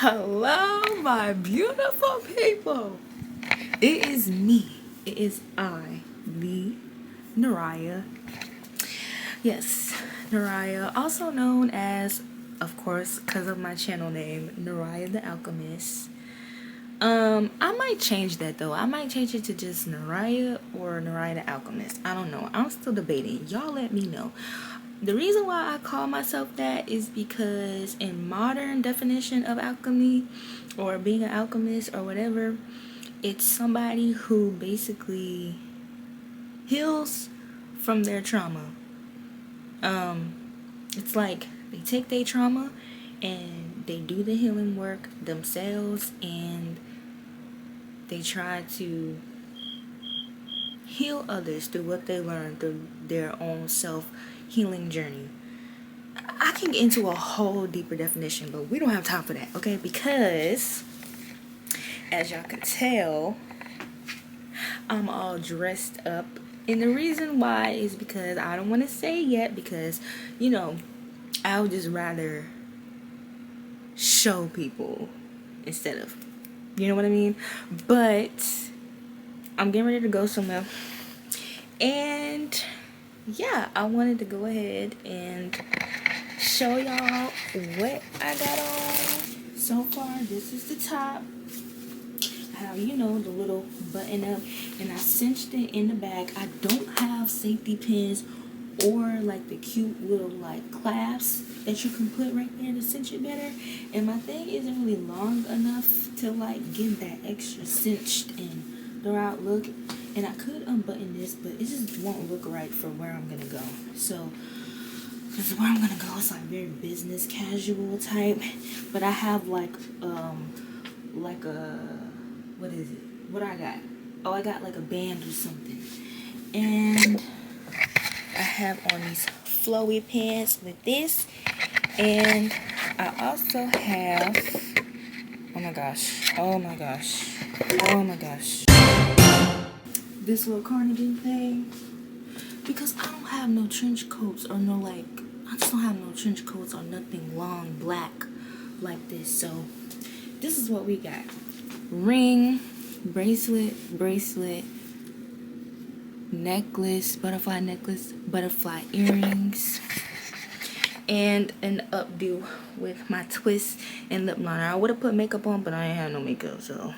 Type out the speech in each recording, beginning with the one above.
Hello, my beautiful people. It is me. It is I, the Naraya. Yes, Naraya, also known as, of course, because of my channel name, Naraya the Alchemist. I might change that though. I might change it to just Naraya or Naraya the Alchemist. I don't know. I'm still debating. Y'all let me know. The reason why I call myself that is because in modern definition of alchemy or being an alchemist or whatever, it's somebody who basically heals from their trauma. It's like they take their trauma and they do the healing work themselves, and they try to heal others through what they learned through their own self-healing journey. I can get into a whole deeper definition, but we don't have time for that, okay? Because, as y'all can tell, I'm all dressed up. And the reason why is because I don't want to say yet, because, I would just rather show people instead of, you know what I mean? But I'm getting ready to go somewhere. And yeah, I wanted to go ahead and show y'all what I got on so far. This is the top. I have, the little button up, and I cinched it in the back. I don't have safety pins or like the cute little like clasps that you can put right there to cinch it better. And my thing isn't really long enough to like give that extra cinched and throughout look. And I could unbutton this, but it just won't look right for where I'm gonna go. So this is where I'm gonna go. It's like very business casual type, but I have like a, what is it? What I got? Oh, I got like a band or something. And I have on these flowy pants with this. And I also have, oh my gosh, this little cardigan thing. Because I don't have no trench coats or I just don't have no trench coats or nothing long black like this. So this is what we got. Ring, bracelet, necklace, butterfly earrings, and an updo with my twist and lip liner. I would have put makeup on, but I ain't have no makeup, so.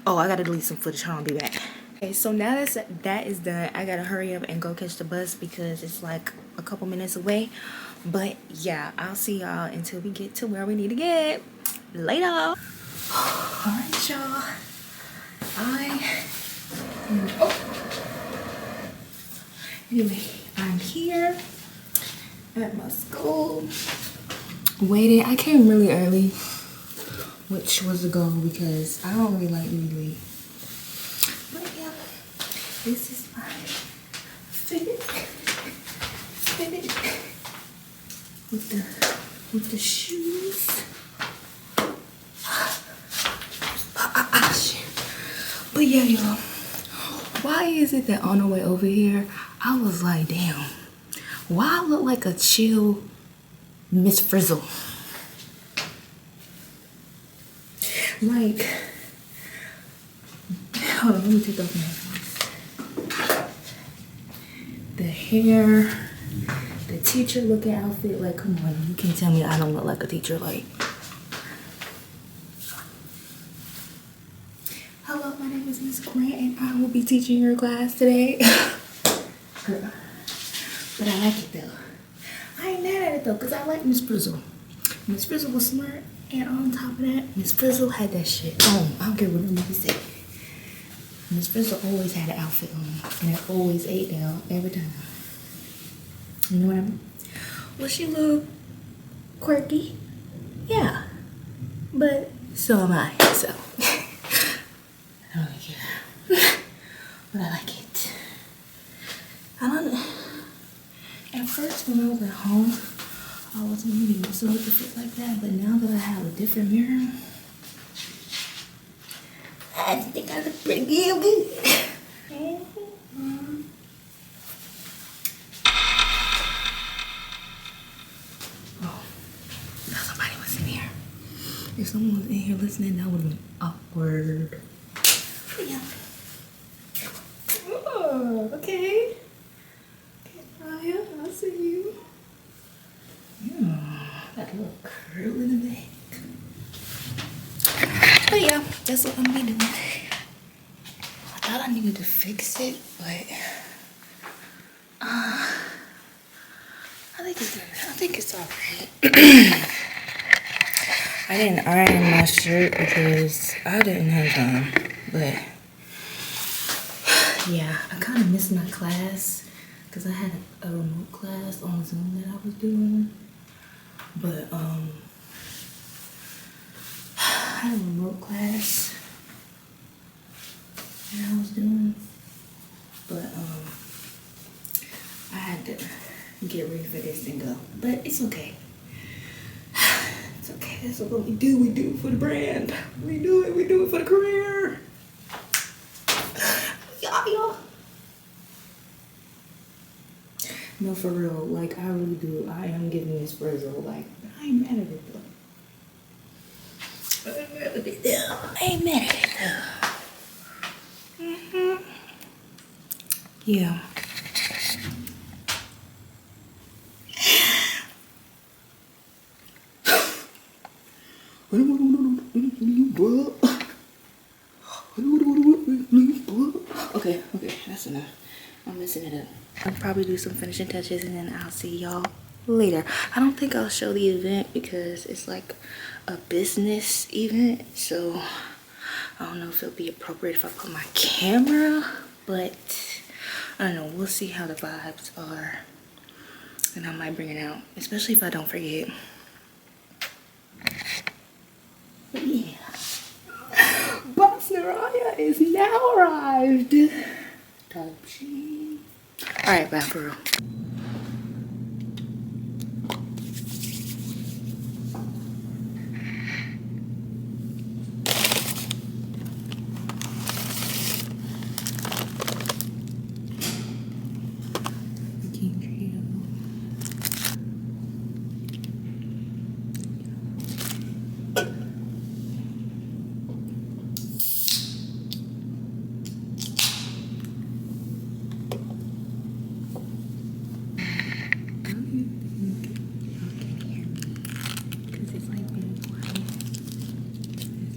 Oh, I gotta delete some footage. I'll be back. Okay, so now that is done, I gotta hurry up and go catch the bus because it's like a couple minutes away. But yeah, I'll see y'all until we get to where we need to get. Later. Alright, y'all. Anyway, I'm here at my school. Waiting. I came really early, which was the goal because I don't really like being late. But yeah, this is my fit with the shoes. But yeah, y'all, why is it that on the way over here I was like, damn, why I look like a chill Miss Frizzle? Like, hold on, let me take off my headphones. The hair, the teacher looking outfit, like, come on, you can't tell me I don't look like a teacher. Like, hello, my name is Miss Grant and I will be teaching your class today. Girl, but I like it though. I ain't mad at it though, because I like Miss Frizzle. Miss Frizzle was smart, and on top of that, Miss Frizzle had that shit on. I don't care what nobody say. Miss Frizzle always had an outfit on, and it always ate down every time. You know what I mean? Was she a little quirky? Yeah. But so am I, so. I don't really care. But I like it. I don't know. At first, when I was at home, I wasn't really used to look a fit like that, but now that I have a different mirror, I think I look pretty good. Oh, somebody was in here. If someone was in here listening, that would have been awkward. Yeah. Oh, okay. Okay, I see you. Got a little curl in the back. But yeah, that's what I'm gonna be doing. I thought I needed to fix it, but I think it's alright. I didn't iron my shirt because I didn't have time, but yeah, I kind of missed my class because I had a remote class on Zoom that I was doing, but I had a remote class that I was doing, but I had to get ready for this and go, but it's okay. It's okay. That's what we do. We do it for the brand. We do it for the career. Y'all. No, for real. Like, I really do. I am giving this Frizzo. Like, I ain't mad at it though. I ain't mad at it though. Yeah. Okay, that's enough. I'm messing it up. I'll probably do some finishing touches and then I'll see y'all later. I don't think I'll show the event because it's like a business event, so I don't know if it'll be appropriate if I put my camera, but I don't know. We'll see how the vibes are and I might bring it out, especially if I don't forget. But yeah, Boss Naraya is now arrived. Alright, bye for real.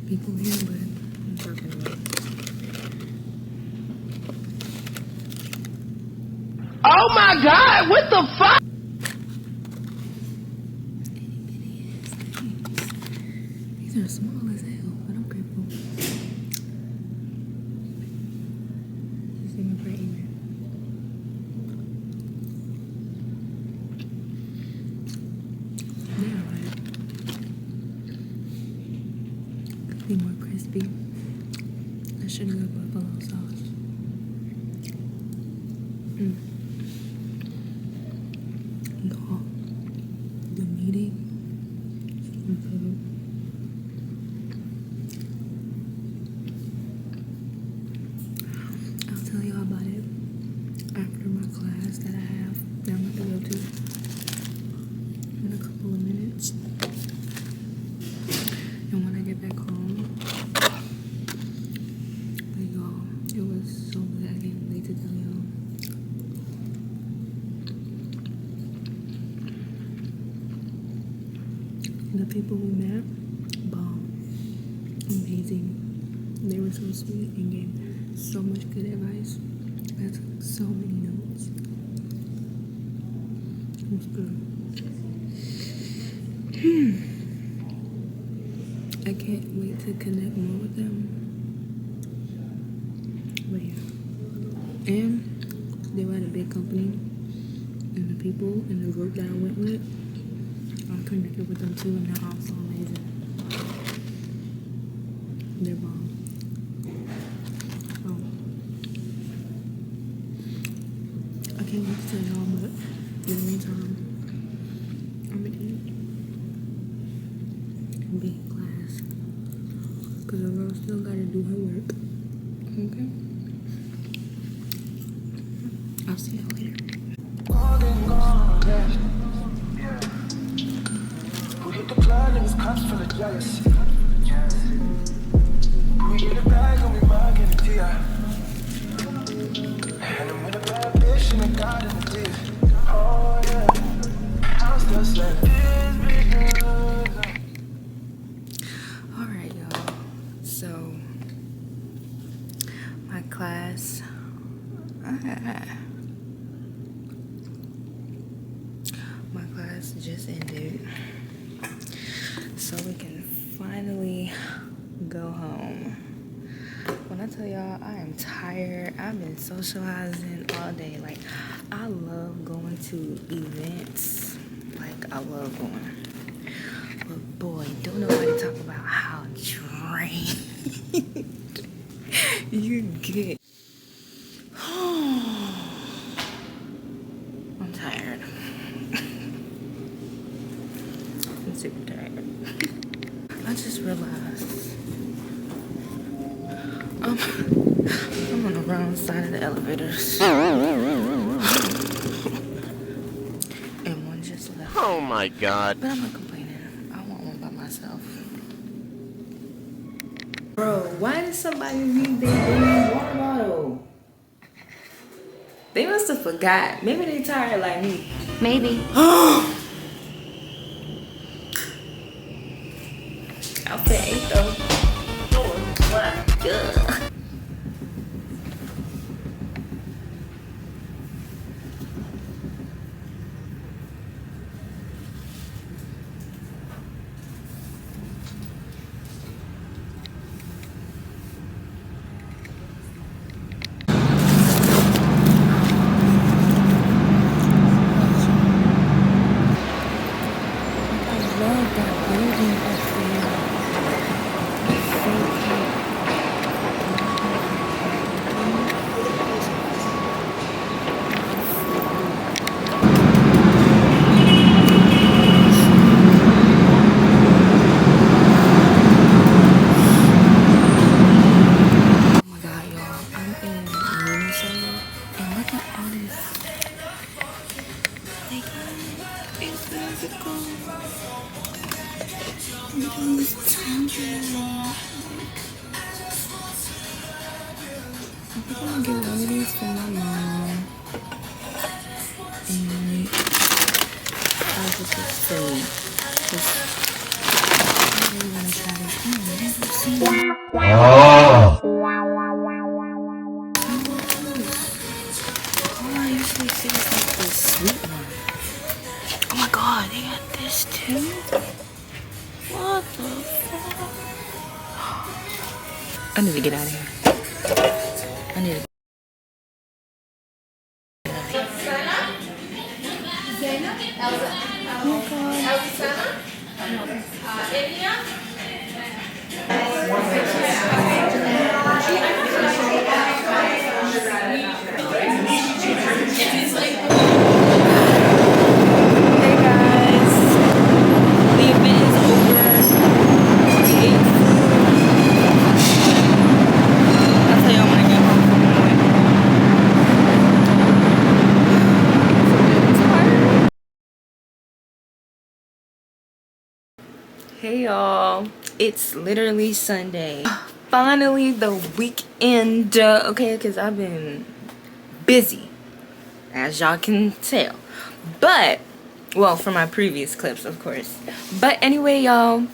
People here, but I'm talking about. Oh my God! What the fuck? These are small as hell, but I'm grateful. Just even for email. They're alright. Could be more crispy. I should have got buffalo sauce. The meeting. I'll tell y'all about it after my class that I have that I'm about to go to in a couple of minutes. And when I get back home, but y'all, it was so good. I can't wait to tell y'all. The people we met, bomb, amazing. They were so sweet and gave so much good advice. I took so many notes. It was good. I can't wait to connect more with them. But yeah. And they were at a big company. And the people in the group that I went with, I connected with them too, and they're all so amazing. They're bomb. I can't wait to tell y'all, but in the meantime, I'm gonna eat and be in class. Because the girl still gotta do her work. Okay? I'll see y'all later. We hit the club, niggas Alright, y'all. So, my class. My class just ended. So we can finally go home. When I tell y'all I am tired, I've been socializing all day. Like, I love going to events. Like, I love going. But boy, don't nobody talk about how drained you get. I'm tired. I'm super tired. I just realized I'm on the wrong side of the elevators. And one just left. Oh my god. But I'm not complaining. I want one by myself. Bro, why did somebody leave their damn water bottle? They must have forgot. Maybe they tired like me. Maybe. Outfit 8 though. Oh my god. I love that building up there. It's so cute. Oh my god, y'all. I'm in Minnesota and look at all this. Like, it's musical. These tenders. I think I'm gonna get one of these for my mom. And I'll just get silly. Cause I really wanna try this. I've never seen it. All I usually see is like the sweet one. Oh my god, they got this too? What the fuck? I need to get out of here. I need to. Hey guys, the event is over. We ate food. I'll tell y'all when I get home from the morning. Hey y'all, it's literally Sunday. Finally the weekend, okay, because I've been busy, as y'all can tell. But, well, from my previous clips, of course. But anyway, y'all,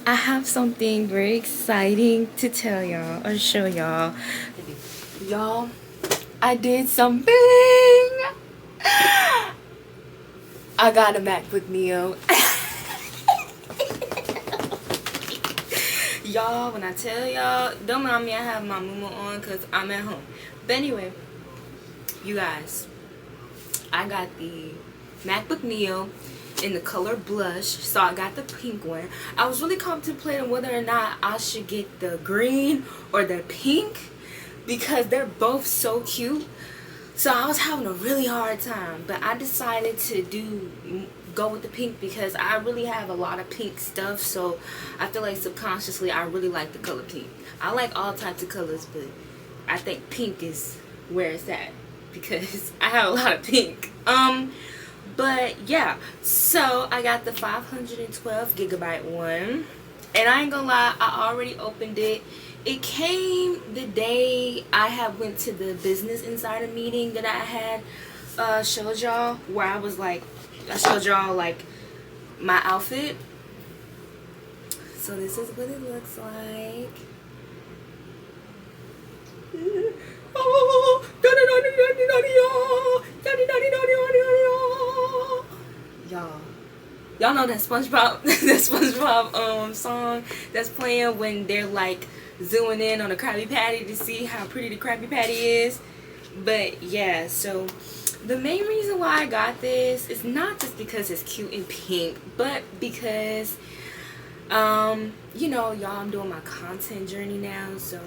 I have something very exciting to tell y'all or show y'all. Y'all, I did something. I got a MacBook Neo. Y'all, when I tell y'all, don't mind me, I have my muumuu on because I'm at home. But anyway, you guys, I got the MacBook Neo in the color blush, so I got the pink one. I was really contemplating whether or not I should get the green or the pink because they're both so cute. So I was having a really hard time, but I decided to go with the pink because I really have a lot of pink stuff, so I feel like subconsciously I really like the color pink. I like all types of colors, but I think pink is where it's at because I have a lot of pink. But yeah, so I got the 512 gigabyte one, and I ain't gonna lie, I already opened it. It came the day I had went to the business insider meeting that I had showed y'all, where I was like, I showed y'all like my outfit. So this is what it looks like. Y'all know that SpongeBob that SpongeBob song that's playing when they're like zooming in on a Krabby Patty to see how pretty the Krabby Patty is. But yeah, so the main reason why I got this is not just because it's cute and pink, but because you know, y'all, I'm doing my content journey now. So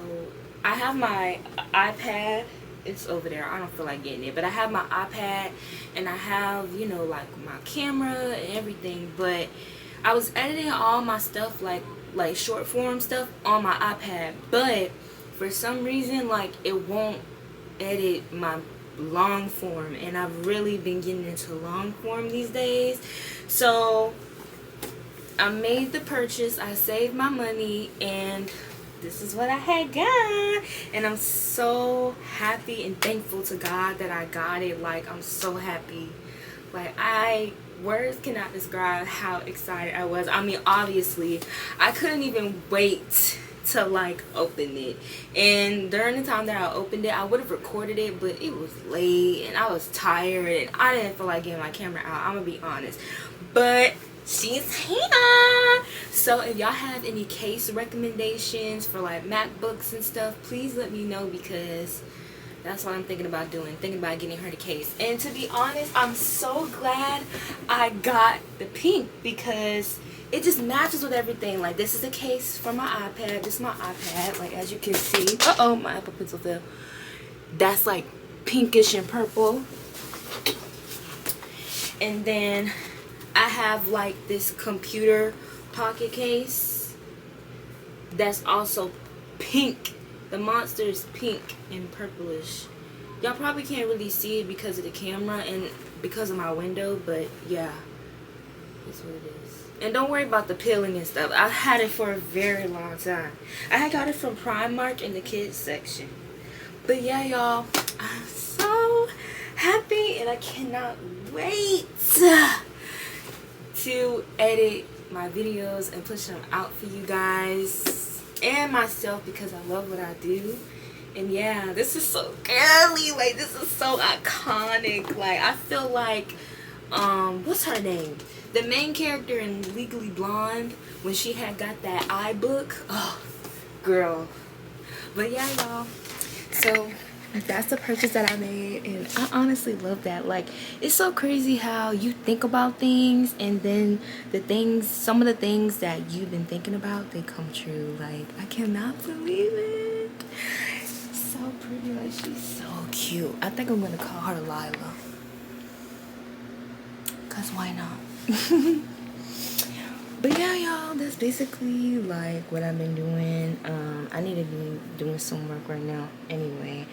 I have my iPad. It's over there. I don't feel like getting it, but I have my iPad and I have, you know, like my camera and everything. But I was editing all my stuff, like short form stuff on my iPad, but for some reason, like, it won't edit my long form, and I've really been getting into long form these days. So I made the purchase, I saved my money, and this is what I had got, and I'm so happy and thankful to God that I got it. Like, I'm so happy. Like, words cannot describe how excited I was. I mean, obviously, I couldn't even wait to like open it, and during the time that I opened it, I would have recorded it, but it was late and I was tired and I didn't feel like getting my camera out. I'm gonna be honest, but she's here. So if y'all have any case recommendations for like MacBooks and stuff, please let me know, because that's what I'm thinking about doing. Thinking about getting her the case. And to be honest, I'm so glad I got the pink, because it just matches with everything. Like, this is a case for my iPad. This is my iPad, like, as you can see. Uh-oh, my Apple Pencil fell. That's like pinkish and purple. And then I have like this computer pocket case that's also pink. The monster is pink and purplish. Y'all probably can't really see it because of the camera and because of my window, but yeah, that's what it is. And don't worry about the peeling and stuff. I had it for a very long time. I had got it from Primark in the kids section. But yeah, y'all, I'm so happy, and I cannot wait to edit my videos and push them out for you guys and myself, because I love what I do. And yeah, this is so girly. Like, this is so iconic. Like, I feel like what's her name, the main character in Legally Blonde, when she had got that iBook. Oh girl. But yeah, y'all, so that's the purchase that I made, and I honestly love that. Like, it's so crazy how you think about things, and then some of the things that you've been thinking about, they come true. Like, I cannot believe it. So pretty. Like, she's so cute. I think I'm gonna call her Lila, cause why not? But yeah, y'all, that's basically like what I've been doing. I need to be doing some work right now anyway.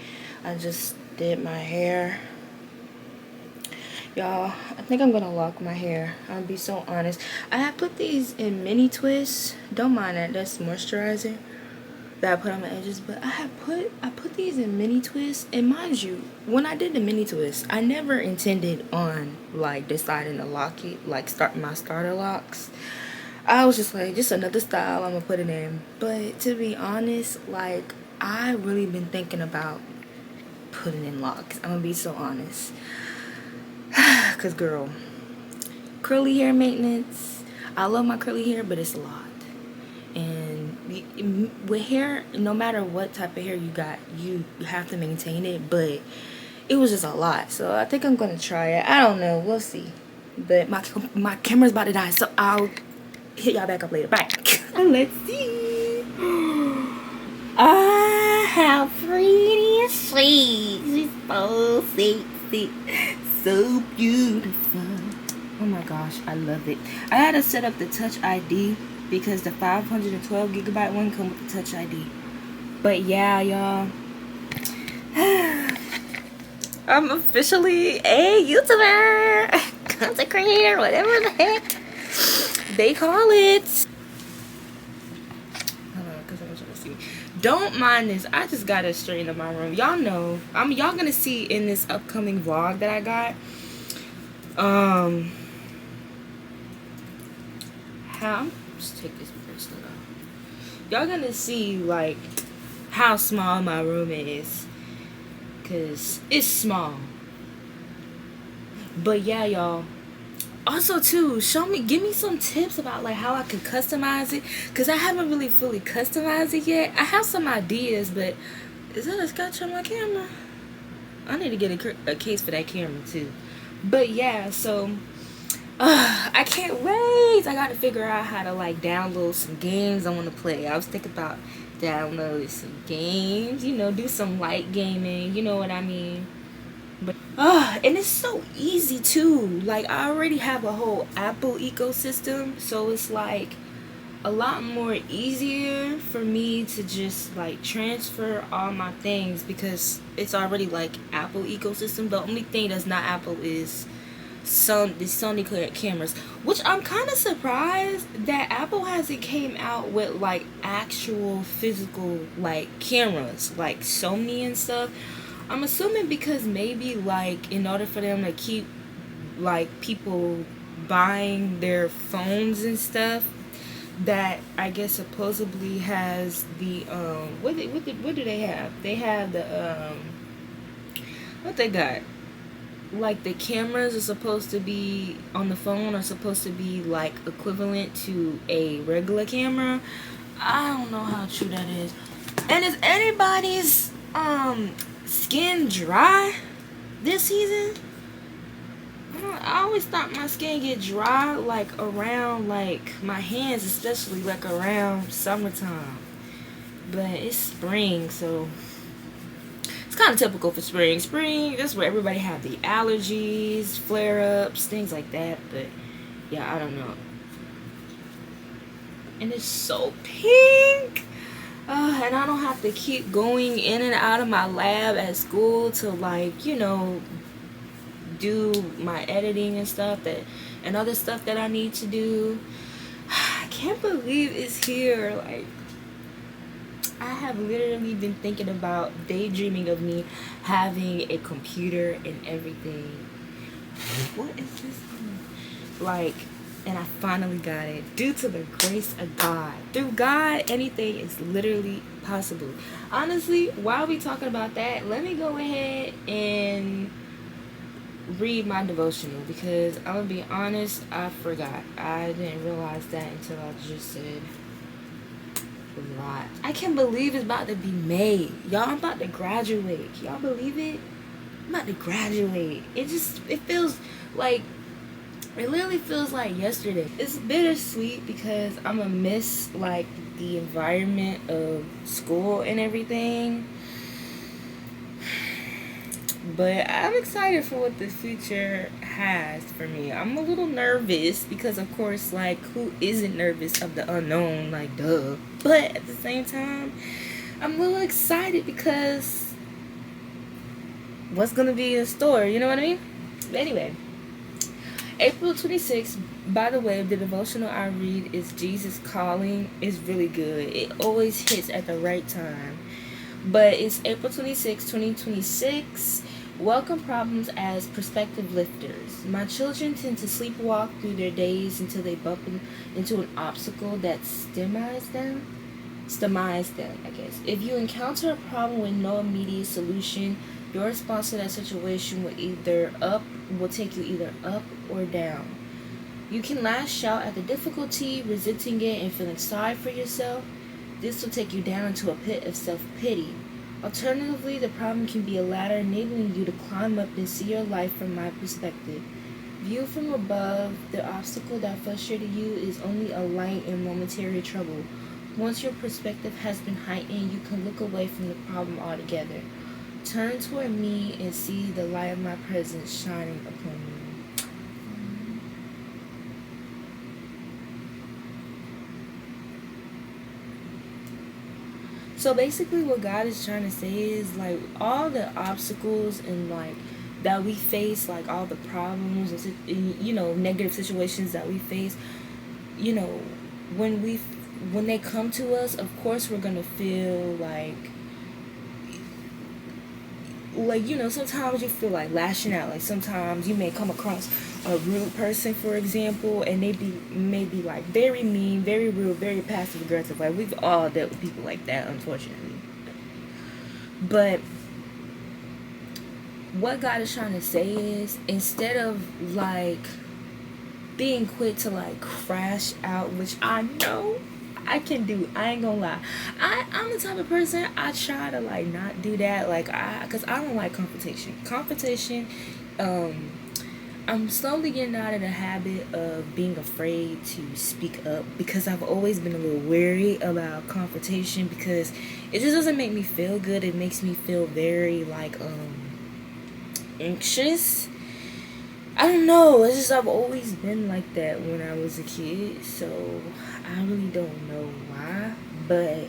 I just did my hair. Y'all, I think I'm gonna lock my hair. I'll be so honest. I have put these in mini twists. Don't mind that. That's moisturizer that I put on my edges. But I put these in mini twists. And mind you, when I did the mini twist, I never intended on like deciding to lock it, like start my starter locks. I was just like, just another style I'm gonna put it in. But to be honest, like, I really been thinking about putting in locks. I'm gonna be so honest. Cause girl, curly hair maintenance, I love my curly hair, but it's a lot. And with hair, no matter what type of hair you got, you have to maintain it. But it was just a lot. So I think I'm gonna try it. I don't know, we'll see. But my camera's about to die, so I'll hit y'all back up later. Bye. Let's see. I have pretty sheets. She's so sexy, so beautiful. Oh my gosh, I love it. I had to set up the Touch ID because the 512 gigabyte one come with the Touch ID. But yeah, y'all, I'm officially a YouTuber. content creator, whatever the heck they call it. Hold on, because I'm trying to see. Don't mind this. I just got to straighten up my room. Y'all know. Y'all gonna see in this upcoming vlog that I got. How? Just take this bracelet off. Y'all gonna see like how small my room is, cause it's small. But yeah, y'all. Also too, give me some tips about like how I can customize it, cause I haven't really fully customized it yet. I have some ideas, but is that a scratch on my camera? I need to get a case for that camera too. But yeah, so I can't wait. I gotta figure out how to like download some games I want to play. I was thinking about downloading some games, you know, do some light gaming, you know what I mean. But and it's so easy too. Like I already have a whole Apple ecosystem, so it's like a lot more easier for me to just like transfer all my things because it's already like Apple ecosystem. The only thing that's not Apple is the Sony cameras, which I'm kind of surprised that Apple hasn't came out with like actual physical like cameras like Sony and stuff. I'm assuming because maybe like in order for them to keep like people buying their phones and stuff, that I guess supposedly has the what do they have? They have the what they got? Like the cameras are supposed to be on the phone are supposed to be like equivalent to a regular camera. I don't know how true that is. And is anybody's skin dry this season? I always thought my skin get dry like around like my hands, especially like around summertime. But it's spring, so it's kind of typical for spring. Spring, that's where everybody have the allergies, flare-ups, things like that. But yeah, I don't know. And it's so pink. And I don't have to keep going in and out of my lab at school to like, you know, do my editing and stuff and other stuff that I need to do. I can't believe it's here. Like I have literally been thinking about daydreaming of me having a computer and everything. What is this? Like, and I finally got it due to the grace of God. Through God, anything is literally possible. Honestly, while we talking about that, let me go ahead and read my devotional because I'm gonna be honest, I forgot. I didn't realize that until I just said a lot. I can't believe it's about to be May. Y'all, I'm about to graduate. Y'all believe it? I'm about to graduate. It feels like, it literally feels like yesterday. It's bittersweet because I'm gonna miss like the environment of school and everything. But I'm excited for what the future has for me. I'm a little nervous because, of course, like, who isn't nervous of the unknown? Like, duh. But at the same time, I'm a little excited because what's going to be in store? You know what I mean? But anyway, April 26th, by the way, the devotional I read is Jesus Calling. It's really good. It always hits at the right time. But it's April 26, 2026. Welcome problems as perspective lifters. My children tend to sleepwalk through their days until they bump into an obstacle that stymies them, I guess. If you encounter a problem with no immediate solution, your response to that situation will take you either up or down. You can lash out at the difficulty, resenting it and feeling sorry for yourself. This will take you down into a pit of self-pity. Alternatively, the problem can be a ladder enabling you to climb up and see your life from my perspective. Viewed from above, the obstacle that frustrated you is only a light and momentary trouble. Once your perspective has been heightened, you can look away from the problem altogether. Turn toward me and see the light of my presence shining upon you. So basically what God is trying to say is like all the obstacles and like that we face, like all the problems and negative situations that we face, you know, when they come to us, of course we're gonna feel sometimes you feel like lashing out. Like sometimes you may come across a rude person, for example, and they may be like very mean, very rude, very passive aggressive. Like we've all dealt with people like that, unfortunately. But what God is trying to say is, instead of like being quick to like crash out, which I know I can do, I ain't gonna lie, I'm the type of person, I try to like not do that, like because I don't like confrontation. I'm slowly getting out of the habit of being afraid to speak up, because I've always been a little wary about confrontation, because it just doesn't make me feel good. It makes me feel very like anxious. I don't know. It's just I've always been like that when I was a kid, so I really don't know why. But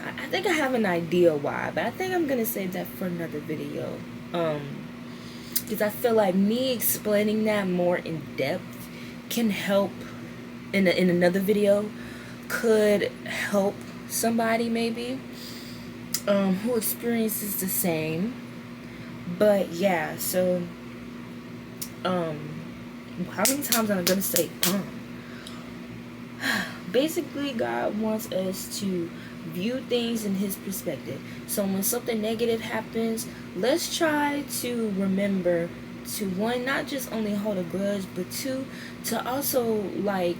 I think I have an idea why. But I think I'm gonna save that for another video. Because I feel like me explaining that more in depth can help in another video. Could help somebody maybe who experiences the same. But yeah, so how many times am I gonna say basically God wants us to view things in his perspective. So when something negative happens, let's try to remember to, one, not just only hold a grudge, but two, to also like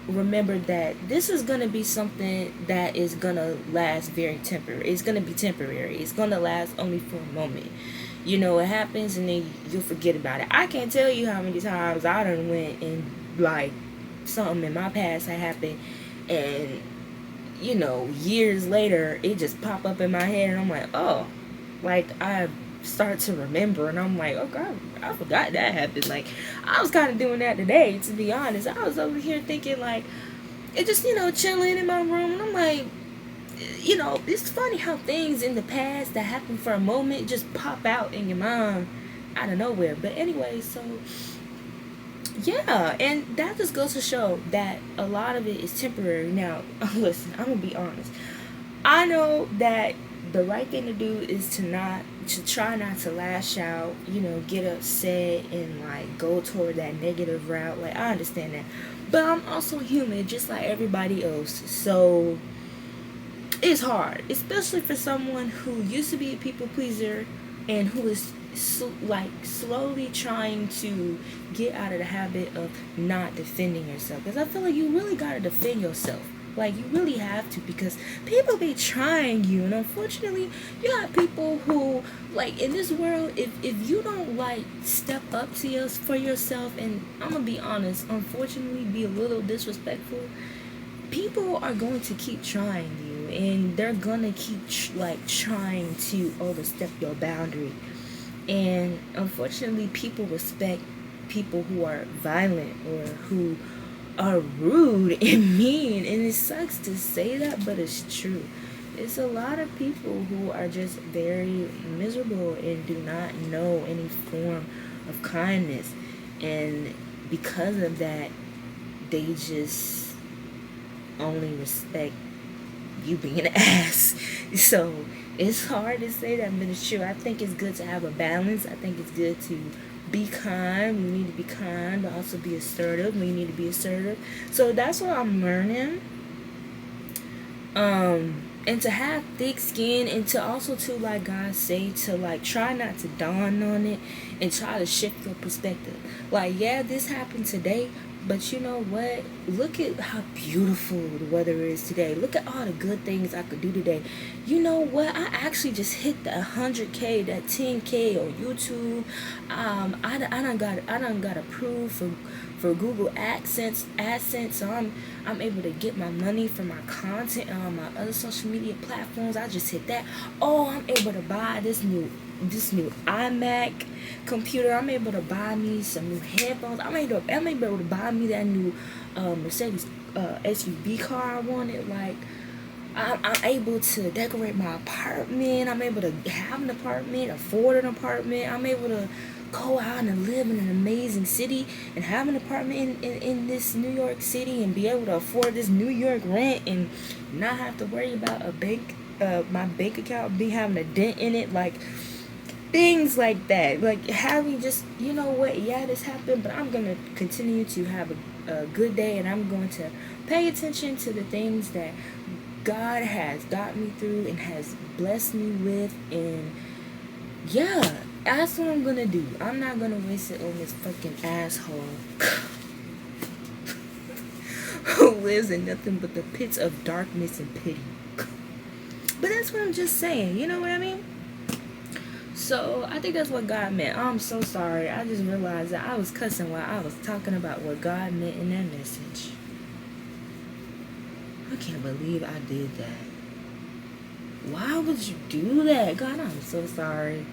remember that this is gonna be something that is gonna last very temporary. It's gonna be temporary. It's gonna last only for a moment. It happens and then you'll forget about it. I can't tell you how many times I done went and like something in my past had happened, and years later it just pop up in my head and I'm like, oh, like I start to remember and I'm like, oh God, I forgot that happened. Like I was kind of doing that today, to be honest. I was over here thinking like, it just chilling in my room, and I'm like, it's funny how things in the past that happened for a moment just pop out in your mind out of nowhere. But anyway, so yeah, and that just goes to show that a lot of it is temporary. Now, listen, I'm gonna be honest. I know that the right thing to do is to try not to lash out, get upset and like go toward that negative route. Like I understand that, but I'm also human, just like everybody else. So it's hard, especially for someone who used to be a people pleaser and who is slowly trying to get out of the habit of not defending yourself. Because I feel like you really gotta defend yourself. Like you really have to, because people be trying you, and unfortunately you got people who, like, in this world, if you don't like step up to for yourself, and I'm gonna be honest, unfortunately be a little disrespectful, people are going to keep trying you, and they're gonna keep trying to overstep your boundary. And unfortunately people respect people who are violent or who are rude and mean, and it sucks to say that, but it's true. It's a lot of people who are just very miserable and do not know any form of kindness, and because of that they just only respect you being an ass. So it's hard to say that, but it's true. I think it's good to have a balance. I think it's good to be kind. We need to be kind, but also be assertive. We need to be assertive. So that's what I'm learning. And to have thick skin, and to also, to like God say, to like try not to dawn on it and try to shift your perspective. Like, yeah, this happened today, but you know what? Look at how beautiful the weather is today. Look at all the good things I could do today. You know what? I actually just hit the 100K, that 10K on YouTube. I done got approved for Google AdSense. So I'm able to get my money from my content on my other social media platforms. I just hit that. Oh, I'm able to buy this new iMac computer. I'm able to buy me some new headphones. I'm able to buy me that new Mercedes SUV car I wanted. Like, I'm able to decorate my apartment. I'm able to have an apartment, afford an apartment. I'm able to go out and live in an amazing city and have an apartment in this New York City and be able to afford this New York rent and not have to worry about my bank account be having a dent in it, like things like that. Like having just, you know what, yeah, this happened, but I'm gonna continue to have a good day, and I'm going to pay attention to the things that God has got me through and has blessed me with, and yeah, that's what I'm gonna do. I'm not gonna waste it on this fucking asshole who lives in nothing but the pits of darkness and pity. But that's what I'm just saying, you know what I mean? So I think that's what God meant. I'm so sorry. I just realized that I was cussing while I was talking about what God meant in that message. I can't believe I did that. Why would you do that? God, I'm so sorry.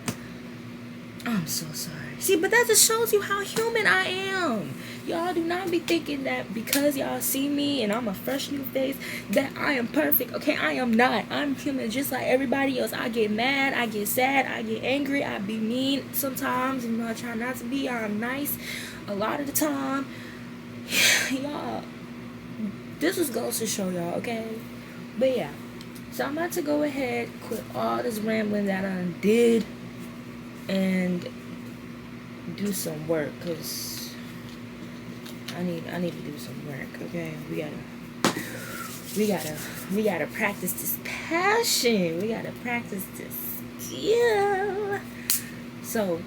I'm so sorry. See, but that just shows you how human I am. Y'all do not be thinking that because y'all see me and I'm a fresh new face that I am perfect. Okay, I am not. I'm human just like everybody else. I get mad, I get sad, I get angry, I be mean sometimes. You know, I try not to be. I'm nice a lot of the time. Y'all, this was goes to show y'all, okay? But yeah, so I'm about to go ahead, quit all this rambling that I did, and do some work, cause I need to do some work. Okay, we gotta practice this passion. We gotta practice this skill. So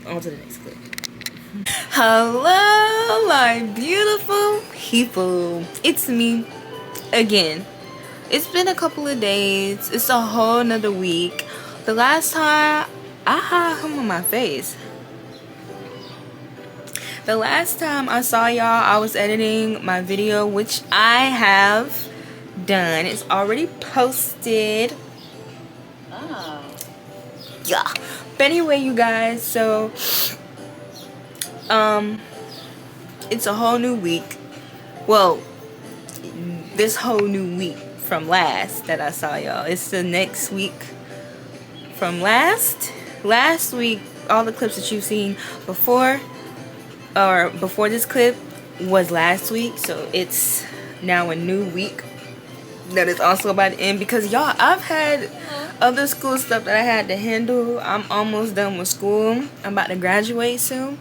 on to the next clip. Hello, my beautiful people. It's me again. It's been a couple of days. It's a whole nother week. The last time I had him on my face. The last time I saw y'all, I was editing my video, which I have done. It's already posted. Oh. Yeah. But anyway, you guys, so it's a whole new week. Well, this whole new week from last that I saw y'all. It's the next week from last week. All the clips that you've seen before this clip was last week, so it's now a new week that is also about to end, because y'all, I've had other school stuff that I had to handle. I'm almost done with school. I'm about to graduate soon,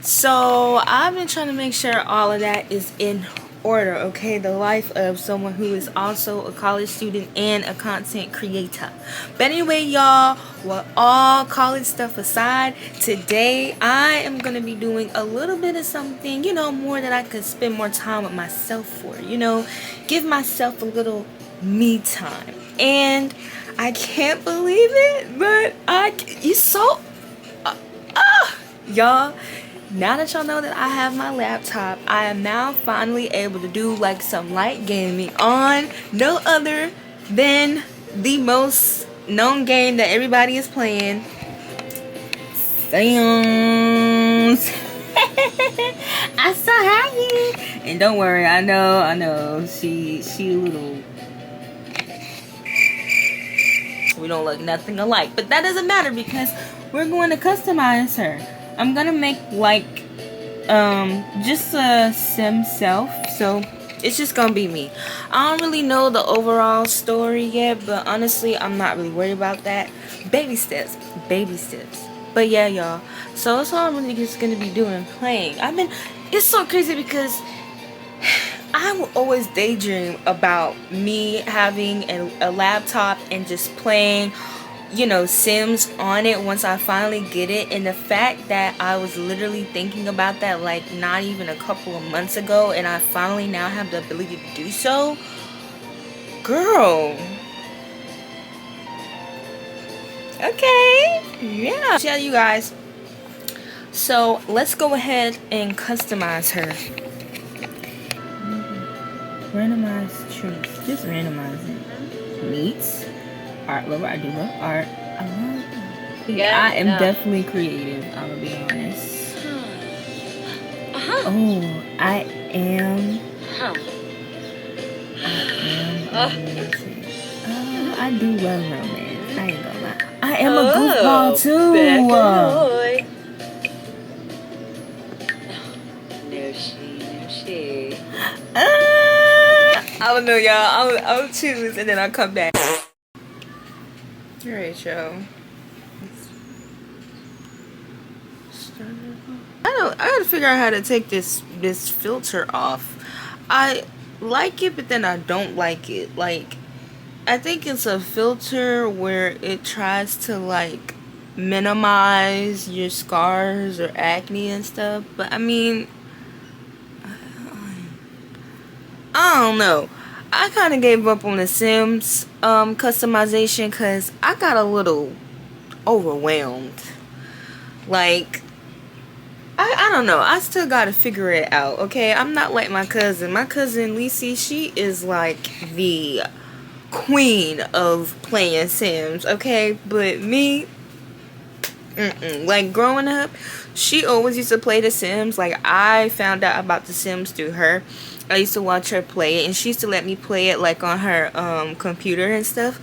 so I've been trying to make sure all of that is in order, okay? The life of someone who is also a college student and a content creator. But anyway, y'all, with all college stuff aside, today I am gonna be doing a little bit of something, you know, more that I could spend more time with myself for, you know, give myself a little me time. And I can't believe it, but y'all, now that y'all know that I have my laptop, I am now finally able to do like some light gaming on no other than the most known game that everybody is playing, Sims. I saw happy. And don't worry, I know, she a little, we don't look nothing alike, but that doesn't matter because we're going to customize her. I'm gonna make like just a sim self, so it's just gonna be me. I don't really know the overall story yet, but honestly I'm not really worried about that. Baby steps. But yeah, y'all, so that's all I'm really just gonna be doing, playing. It's so crazy because I will always daydream about me having a laptop and just playing, you know, Sims on it once I finally get it. And the fact that I was literally thinking about that like not even a couple of months ago, and I finally now have the ability to do so, girl. Okay, yeah, tell you guys. So let's go ahead and customize her. Randomize truth. Just randomize it. Meets. Art lover. I do love art. I am definitely creative. I'm gonna be honest. Oh, I am I do love romance. I ain't gonna lie. I am a goofball too. Boy. No, she. I don't know, y'all. I'll choose and then I'll come back. Alright, y'all. I gotta figure out how to take this filter off. I like it, but then I don't like it. Like, I think it's a filter where it tries to like minimize your scars or acne and stuff. But I mean, I don't know. I kind of gave up on the Sims customization because I got a little overwhelmed. Like, I don't know. I still got to figure it out, okay? I'm not like my cousin. My cousin, Lisi, she is like the queen of playing Sims, okay? But me, like growing up, she always used to play The Sims. Like, I found out about The Sims through her. I used to watch her play it, and she used to let me play it like on her computer and stuff.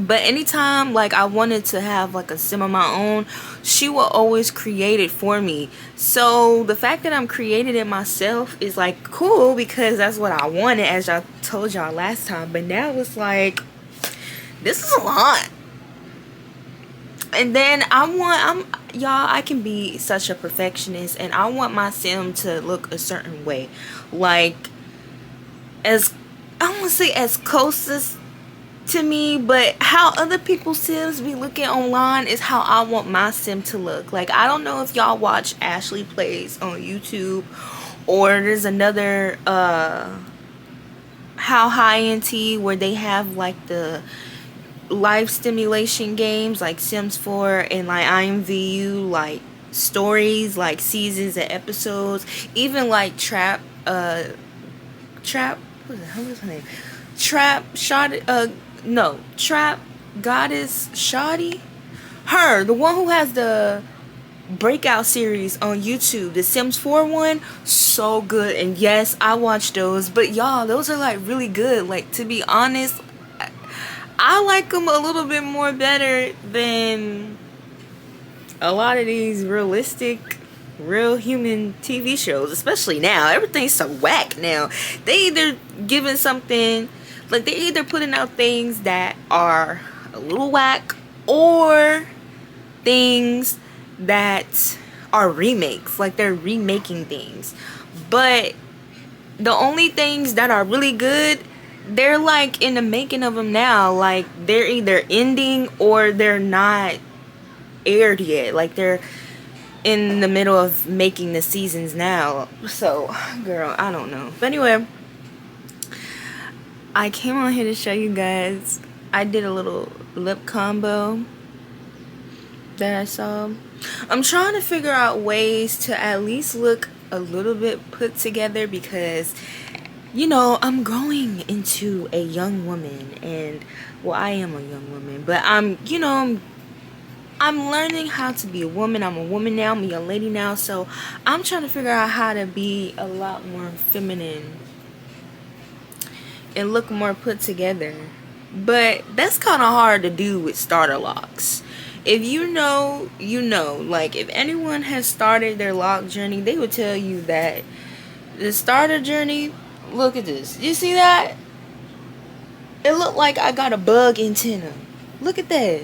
But anytime like I wanted to have like a sim of my own, she will always create it for me. So the fact that I'm creating it myself is like cool because that's what I wanted, as I told y'all last time. But now it's like, this is a lot. And then I can be such a perfectionist, and I want my sim to look a certain way. Like, as, I don't want to say as close to me, but how other people's Sims be looking online is how I want my sim to look. Like, I don't know if y'all watch Ashley Plays on YouTube, or there's another How High NT where they have like the life stimulation games like Sims 4 and like IMVU, like stories, like seasons and episodes, even like Trap what was her name? Trap Goddess Shoddy. Her, the one who has the breakout series on YouTube, the Sims 4 one, so good. And yes, I watched those, but y'all, those are like really good. Like, to be honest, I like them a little bit more better than a lot of these realistic, real human TV shows, especially now. Everything's so whack now. They either giving something, like they either putting out things that are a little whack, or things that are remakes, like they're remaking things. But the only things that are really good, they're like in the making of them now. Like, they're either ending or they're not aired yet. Like, they're in the middle of making the seasons now. So, girl, I don't know. But anyway, I came on here to show you guys. I did a little lip combo that I saw. I'm trying to figure out ways to at least look a little bit put together, because, you know, I'm growing into a young woman, and, well, I am a young woman, but I'm learning how to be a woman. I'm a woman now. I'm a young lady now. So I'm trying to figure out how to be a lot more feminine and look more put together. But that's kind of hard to do with starter locks. If you know, you know. Like, if anyone has started their lock journey, they would tell you that the starter journey, look at this. You see that? It looked like I got a bug antenna. Look at that.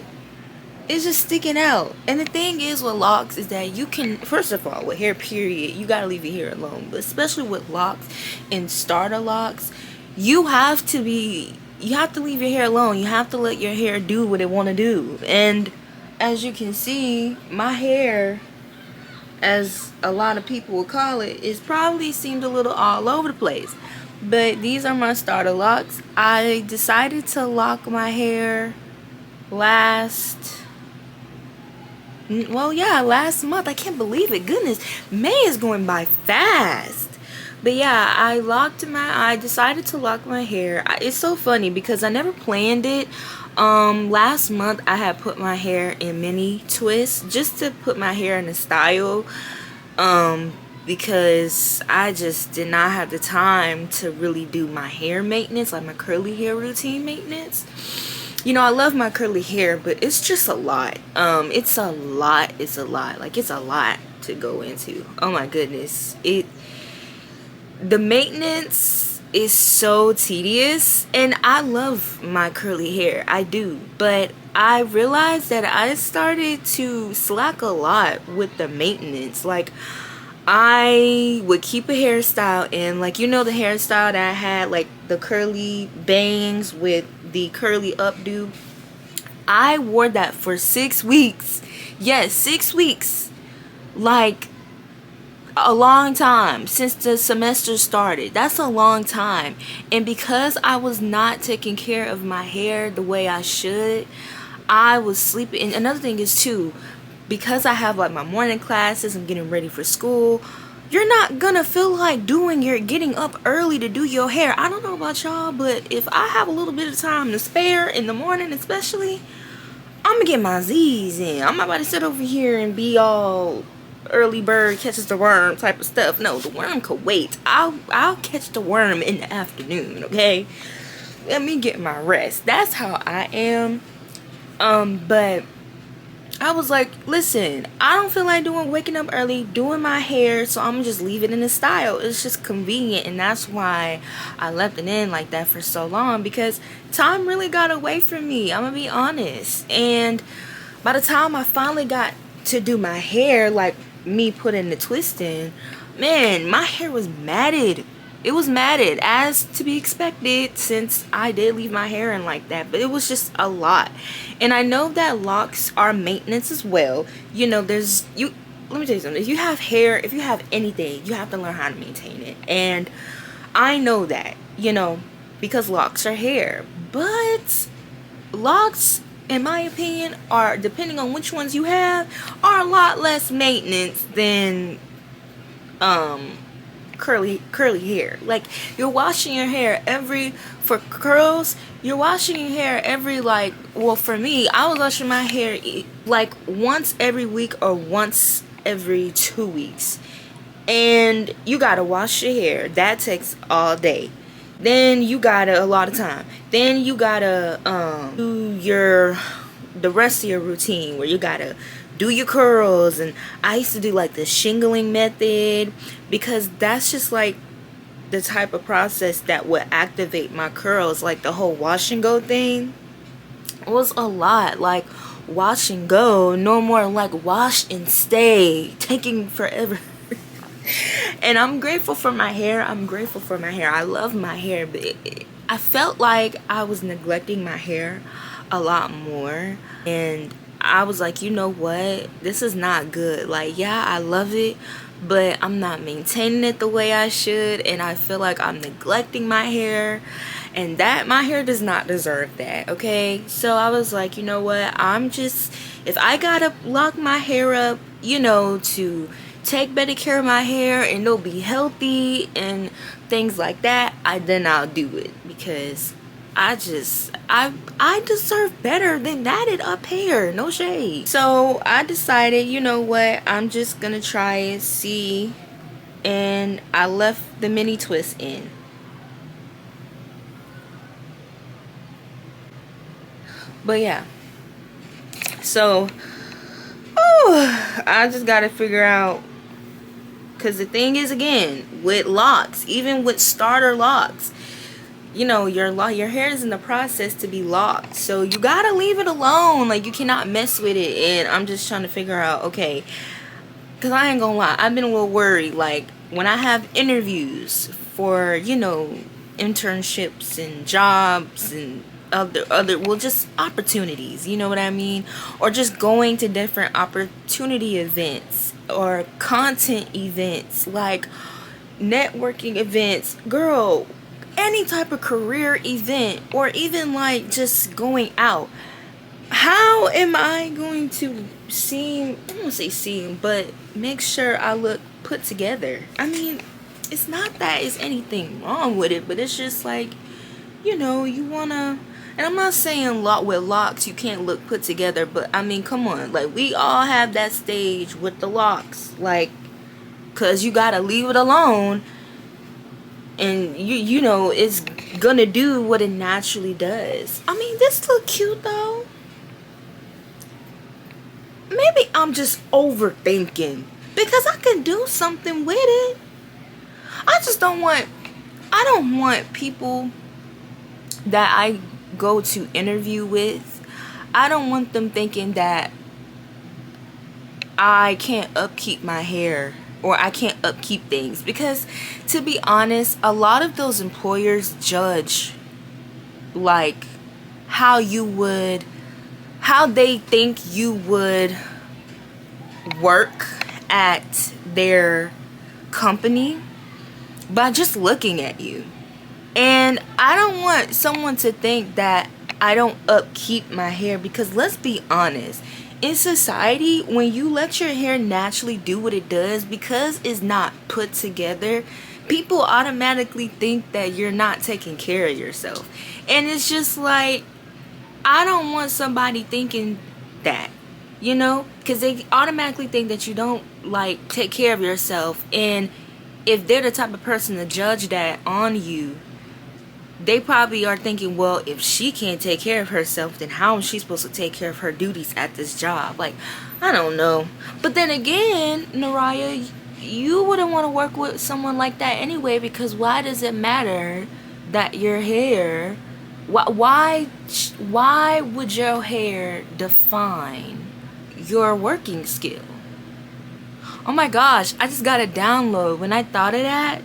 It's just sticking out. And the thing is with locks is that you can, first of all, with hair period, you gotta leave your hair alone. But especially with locks and starter locks, you have to leave your hair alone. You have to let your hair do what it want to do. And as you can see, my hair, as a lot of people will call it, is probably seemed a little all over the place. But these are my starter locks. I decided to lock my hair last month. I can't believe it. Goodness, May is going by fast. But yeah, I decided to lock my hair. It's so funny because I never planned it. Last month I had put my hair in mini twists just to put my hair in a style. because I just did not have the time to really do my hair maintenance, like my curly hair routine maintenance. You know, I love my curly hair, but it's just a lot. It's a lot. Like, it's a lot to go into. Oh my goodness. The maintenance is so tedious, and I love my curly hair. I do. But I realized that I started to slack a lot with the maintenance. Like, I would keep a hairstyle in, like, you know, the hairstyle that I had, like the curly bangs with the curly updo. I wore that for 6 weeks. Yes, 6 weeks. Like, a long time since the semester started. That's a long time. And because I was not taking care of my hair the way I should, I was sleeping. And another thing is too, because I have like my morning classes, I'm getting ready for school, you're not gonna feel like getting up early to do your hair. I don't know about y'all, but if I have a little bit of time to spare in the morning especially, I'm gonna get my Z's in. I'm not about to sit over here and be all early bird catches the worm type of stuff. No, the worm could wait. I'll catch the worm in the afternoon, okay? Let me get my rest. That's how I am. But I was like, listen, I don't feel like waking up early, doing my hair, so I'm gonna just leave it in the style. It's just convenient, and that's why I left it in like that for so long, because time really got away from me. I'm gonna be honest. And by the time I finally got to do my hair, like me putting the twist in, man, my hair was matted. It was matted, as to be expected, since I did leave my hair in like that. But it was just a lot. And I know that locks are maintenance as well. You know, let me tell you something. If you have hair, if you have anything, you have to learn how to maintain it. And I know that, you know, because locks are hair. But locks, in my opinion, are, depending on which ones you have, are a lot less maintenance than curly hair. Like, you're washing your hair for curls, you're washing your hair every, like, well, for me, I was washing my hair like once every week or once every 2 weeks. And you gotta wash your hair. That takes all day. Then you gotta, a lot of time. Then you gotta do the rest of your routine, where you gotta do your curls. And I used to do like the shingling method, because that's just like the type of process that would activate my curls. Like the whole wash and go thing was a lot. Like, wash and go, no more like wash and stay, taking forever. And I'm grateful for my hair. I love my hair, but I felt like I was neglecting my hair a lot more. And I was like, you know what? This is not good. Like, yeah, I love it, but I'm not maintaining it the way I should. And I feel like I'm neglecting my hair. And that, my hair does not deserve that, okay? So I was like, you know what? If I gotta lock my hair up, you know, to take better care of my hair and it'll be healthy and things like that, then I'll do it, because I deserve better than matted up hair. No shade. So I decided, you know what, I'm just gonna try it, see. And I left the mini twist in. But yeah, so I just gotta figure out, because the thing is, again, with locks, even with starter locks, you know, your hair is in the process to be locked, so you gotta leave it alone. Like, you cannot mess with it. And I'm just trying to figure out, okay, because I ain't gonna lie, I've been a little worried. Like, when I have interviews for, you know, internships and jobs and other well, just opportunities, you know what I mean, or just going to different opportunity events or content events, like networking events, girl, any type of career event, or even like just going out. How am I going to I don't want to say but make sure I look put together? I mean, it's not that there's anything wrong with it, but it's just like, you know, you wanna. And I'm not saying with locks you can't look put together, but I mean, come on, like, we all have that stage with the locks. Like, because you gotta leave it alone, and you know it's gonna do what it naturally does. I mean, this look cute though. Maybe I'm just overthinking because I can do something with it. I don't want people that I go to interview with, I don't want them thinking that I can't upkeep my hair or I can't upkeep things, because to be honest, a lot of those employers judge like how they think you would work at their company by just looking at you. And I don't want someone to think that I don't upkeep my hair, because let's be honest, in society, when you let your hair naturally do what it does, because it's not put together, people automatically think that you're not taking care of yourself. And it's just like, I don't want somebody thinking that, you know, because they automatically think that you don't like take care of yourself. And if they're the type of person to judge that on you, they probably are thinking, well, if she can't take care of herself, then how is she supposed to take care of her duties at this job? Like, I don't know. But then again, Naraya, you wouldn't want to work with someone like that anyway, because why does it matter that your hair, why would your hair define your working skill? Oh my gosh, I just got a download. When I thought of that,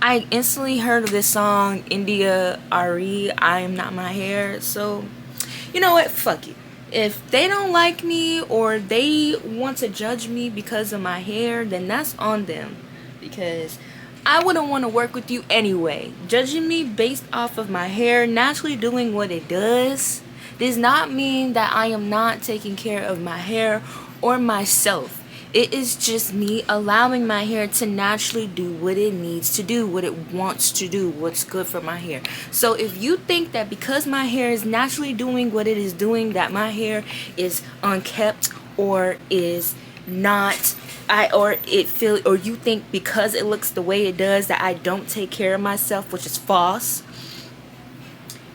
I instantly heard of this song, India Ari, I Am Not My Hair. So, you know what? Fuck it. If they don't like me or they want to judge me because of my hair, then that's on them. Because I wouldn't want to work with you anyway. Judging me based off of my hair naturally doing what it does not mean that I am not taking care of my hair or myself. It is just me allowing my hair to naturally do what it needs to do, what it wants to do, what's good for my hair. So if you think that because my hair is naturally doing what it is doing, that my hair is unkept or is not, or you think because it looks the way it does that I don't take care of myself, which is false,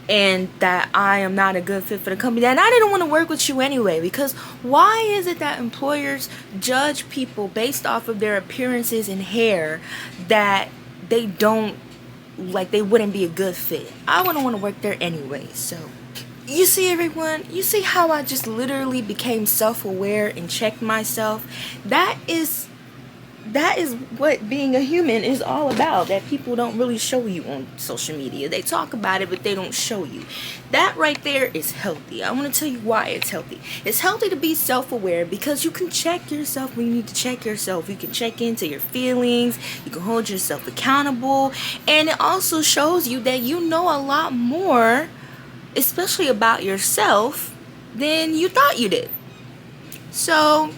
and that I am not a good fit for the company, and I didn't want to work with you anyway. Because why is it that employers judge people based off of their appearances and hair, that they don't, like, they wouldn't be a good fit? I wouldn't want to work there anyway. So you see, everyone, you see how I just literally became self-aware and checked myself? That is what being a human is all about, that people don't really show you on social media. They talk about it, but they don't show you. That right there is healthy. I want to tell you why it's healthy. It's healthy to be self-aware, because you can check yourself when you need to check yourself. You can check into your feelings. You can hold yourself accountable. And it also shows you that you know a lot more, especially about yourself, than you thought you did. So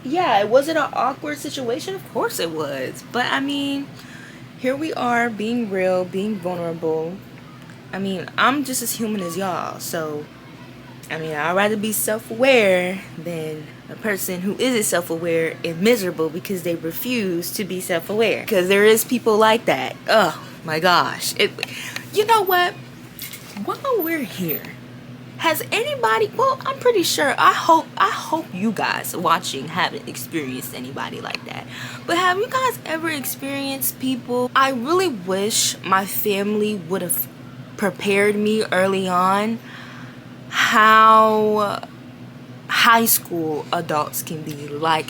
yeah, was it an awkward situation? Of course it was. But I mean, here we are, being real, being vulnerable. I mean, I'm just as human as y'all. So, I mean, I'd rather be self-aware than a person who isn't self-aware and miserable because they refuse to be self-aware. Because there is people like that. Oh my gosh. You know what? While we're here, has anybody, well, I'm pretty sure, I hope you guys watching haven't experienced anybody like that. But have you guys ever experienced people? I really wish my family would have prepared me early on how high school adults can be. Like,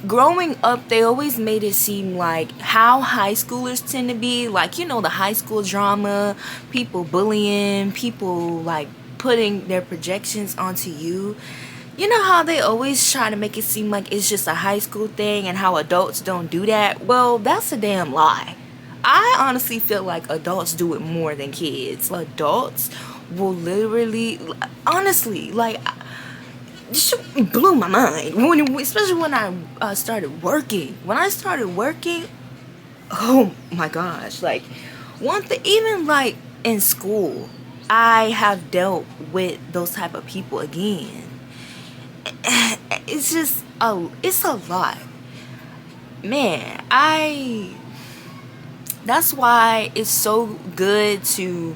growing up, they always made it seem like how high schoolers tend to be. Like, you know, the high school drama, people bullying, people like putting their projections onto you. You know how they always try to make it seem like it's just a high school thing and how adults don't do that? Well, that's a damn lie. I honestly feel like adults do it more than kids. Adults will literally, honestly, like, it blew my mind. Especially when I started working. When I started working, oh my gosh. Like, one thing, even like in school, I have dealt with those type of people again. It's just it's a lot. man, that's why it's so good to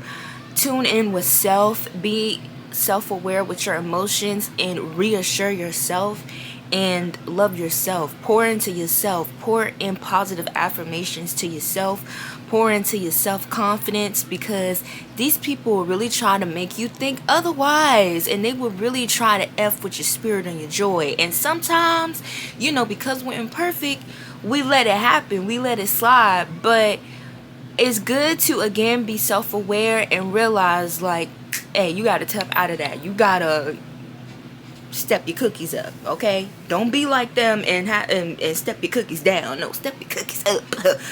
tune in with self, be self-aware with your emotions, and reassure yourself and love yourself. Pour into yourself, pour in positive affirmations to yourself, pour into your self-confidence, because these people will really try to make you think otherwise, and they will really try to F with your spirit and your joy. And sometimes, because we're imperfect, we let it happen, we let it slide. But it's good to again be self-aware and realize, like, hey, you gotta tap out of that. You gotta step your cookies up, okay? Don't be like them and step your cookies down. No, step your cookies up.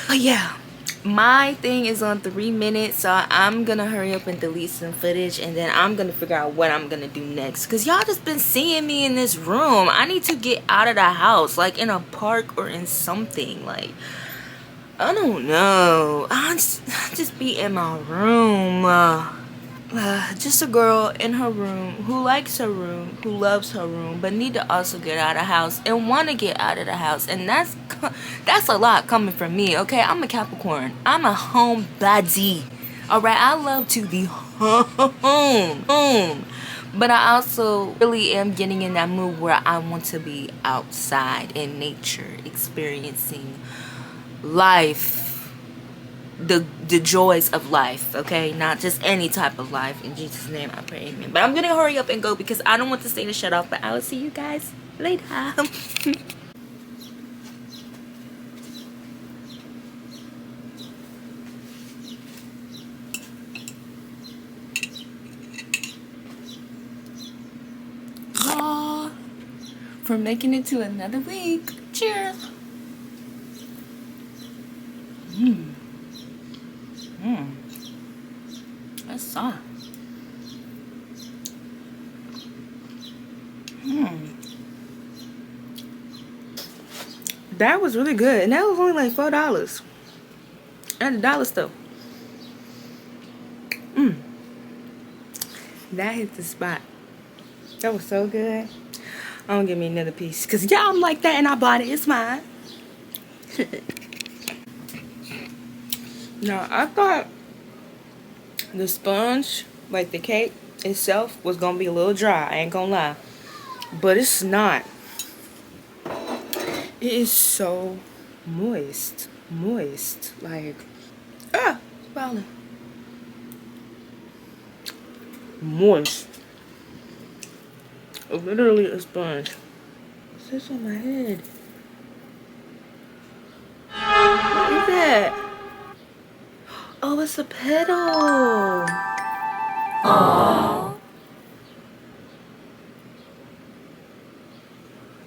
But yeah, my thing is on 3 minutes, so I'm gonna hurry up and delete some footage, and then I'm gonna figure out what I'm gonna do next, because y'all just been seeing me in this room. I need to get out of the house, like in a park or in something. Like, I don't know. I just be in my room. Just a girl in her room who likes her room, who loves her room, but need to also get out of the house and want to get out of the house. And that's a lot coming from me, okay? I'm a Capricorn. I'm a homebody. Alright, I love to be home. But I also really am getting in that mood where I want to be outside in nature, experiencing life, the joys of life, okay? Not just any type of life. In Jesus' name I pray, amen. But I'm gonna hurry up and go because I don't want this thing to shut off. But I will see you guys later. For making it to another week. Cheers. That's soft. That was really good, and that was only like $4 at the dollar store. That hit the spot. That was so good. I'm gonna give me another piece, cause yeah, I'm like that, and I bought it. It's mine. Now, I thought the sponge, like the cake itself, was gonna be a little dry. I ain't gonna lie, but it's not. It is so moist, like spelling. Moist. Literally a sponge. What's this on my head? What is that? Oh, it's a pedal. Aww.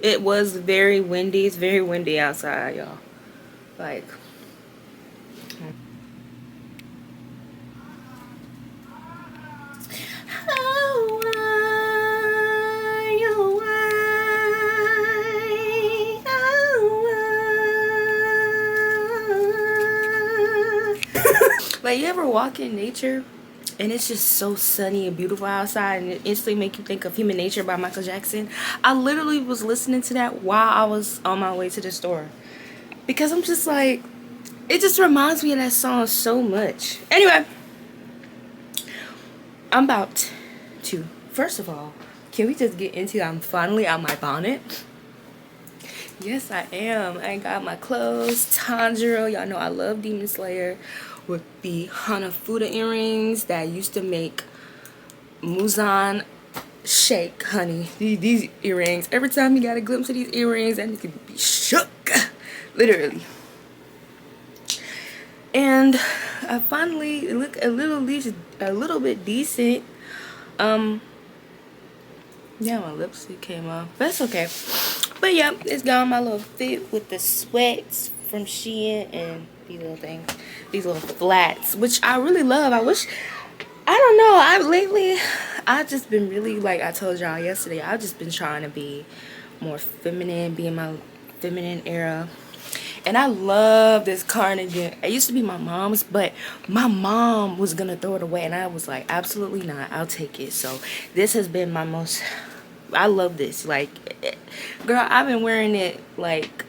It was very windy. It's very windy outside, y'all. Like, like, you ever walk in nature and it's just so sunny and beautiful outside, and it instantly make you think of Human Nature by Michael Jackson? I literally was listening to that while I was on my way to the store, because I'm just like, it just reminds me of that song so much. Anyway, I'm about to, first of all, can we just get into, I'm finally out my bonnet. Yes, I am. I got my clothes, Tanjiro. Y'all know I love Demon Slayer, with the Hanafuda earrings that used to make Muzan shake, honey. These earrings, every time you got a glimpse of these earrings, that nigga be shook, literally. And I finally look a little bit decent. Yeah, my lipstick came off. That's okay. But yeah, it's got my little fit with the sweats from Shein and these little things, these little flats, which I really love. I don't know, I've just been really, like I told y'all yesterday, I've just been trying to be more feminine, be in my feminine era. And I love this cardigan. It used to be my mom's, but my mom was gonna throw it away, and I was like, absolutely not, I'll take it. So this has been my most, I love this. Like, girl, I've been wearing it like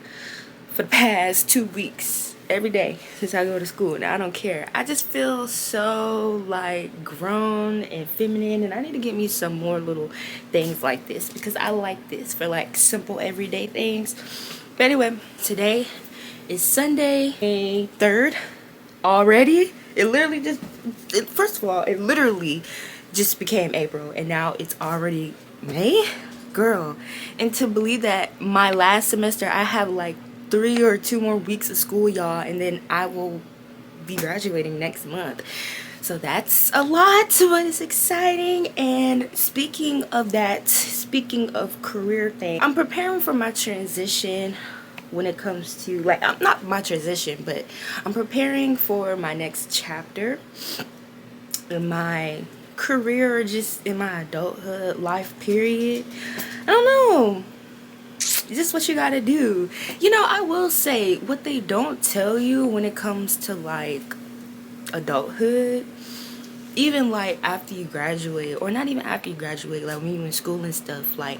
for the past 2 weeks, every day since I go to school. Now I don't care. I just feel so like grown and feminine, and I need to get me some more little things like this because I like this for like simple everyday things. But anyway, today is Sunday, May 3rd already. It literally just, first of all, it literally just became April, and now it's already May, girl. And to believe that my last semester, I have like 3 or 2 more weeks of school, y'all, and then I will be graduating next month. So that's a lot, but it's exciting. And speaking of that, speaking of career thing, I'm preparing for my transition when it comes to, like, I'm not my transition, but I'm preparing for my next chapter in my career, or just in my adulthood life period. I don't know. It's just what you gotta do. You know, I will say, what they don't tell you when it comes to like adulthood, even like after you graduate, or not even after you graduate, like when you're in school and stuff, like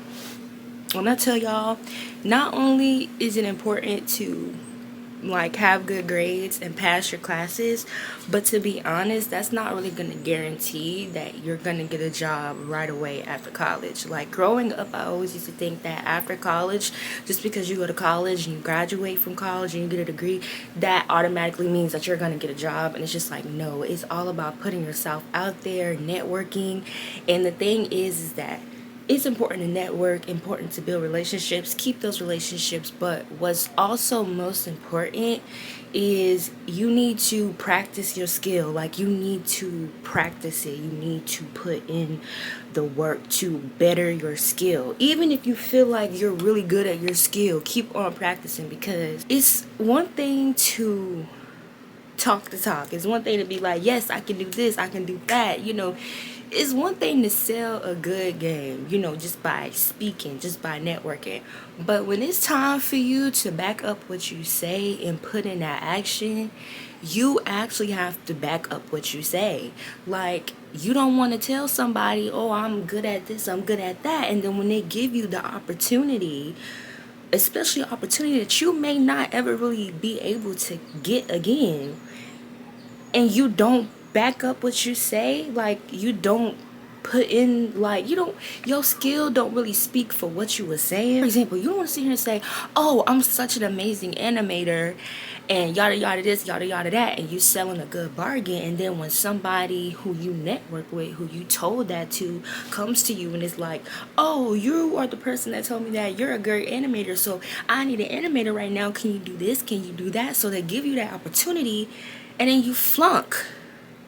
when I tell y'all, not only is it important to like have good grades and pass your classes, but to be honest, that's not really going to guarantee that you're going to get a job right away after college. Like growing up, I always used to think that after college, just because you go to college and you graduate from college and you get a degree, that automatically means that you're going to get a job. And it's just like, no, it's all about putting yourself out there, networking. And the thing is that it's important to network, important to build relationships, keep those relationships, but what's also most important is you need to practice your skill. Like, you need to practice it. You need to put in the work to better your skill. Even if you feel like you're really good at your skill, keep on practicing, because it's one thing to talk the talk. It's one thing to be like, yes, I can do this, I can do that, you know. It's one thing to sell a good game, you know, just by speaking, just by networking. But when it's time for you to back up what you say and put in that action, you actually have to back up what you say. Like, you don't want to tell somebody, oh, I'm good at this, I'm good at that. And then when they give you the opportunity, especially an opportunity that you may not ever really be able to get again, and you don't back up what you say, like you don't put in, like you don't, your skill don't really speak for what you were saying. For example, you don't want to sit here and say, oh, I'm such an amazing animator and yada yada this, yada yada that, and you selling a good bargain, and then when somebody who you network with, who you told that to, comes to you and is like, oh, you are the person that told me that you're a great animator, so I need an animator right now, can you do this, can you do that? So they give you that opportunity, and then you flunk.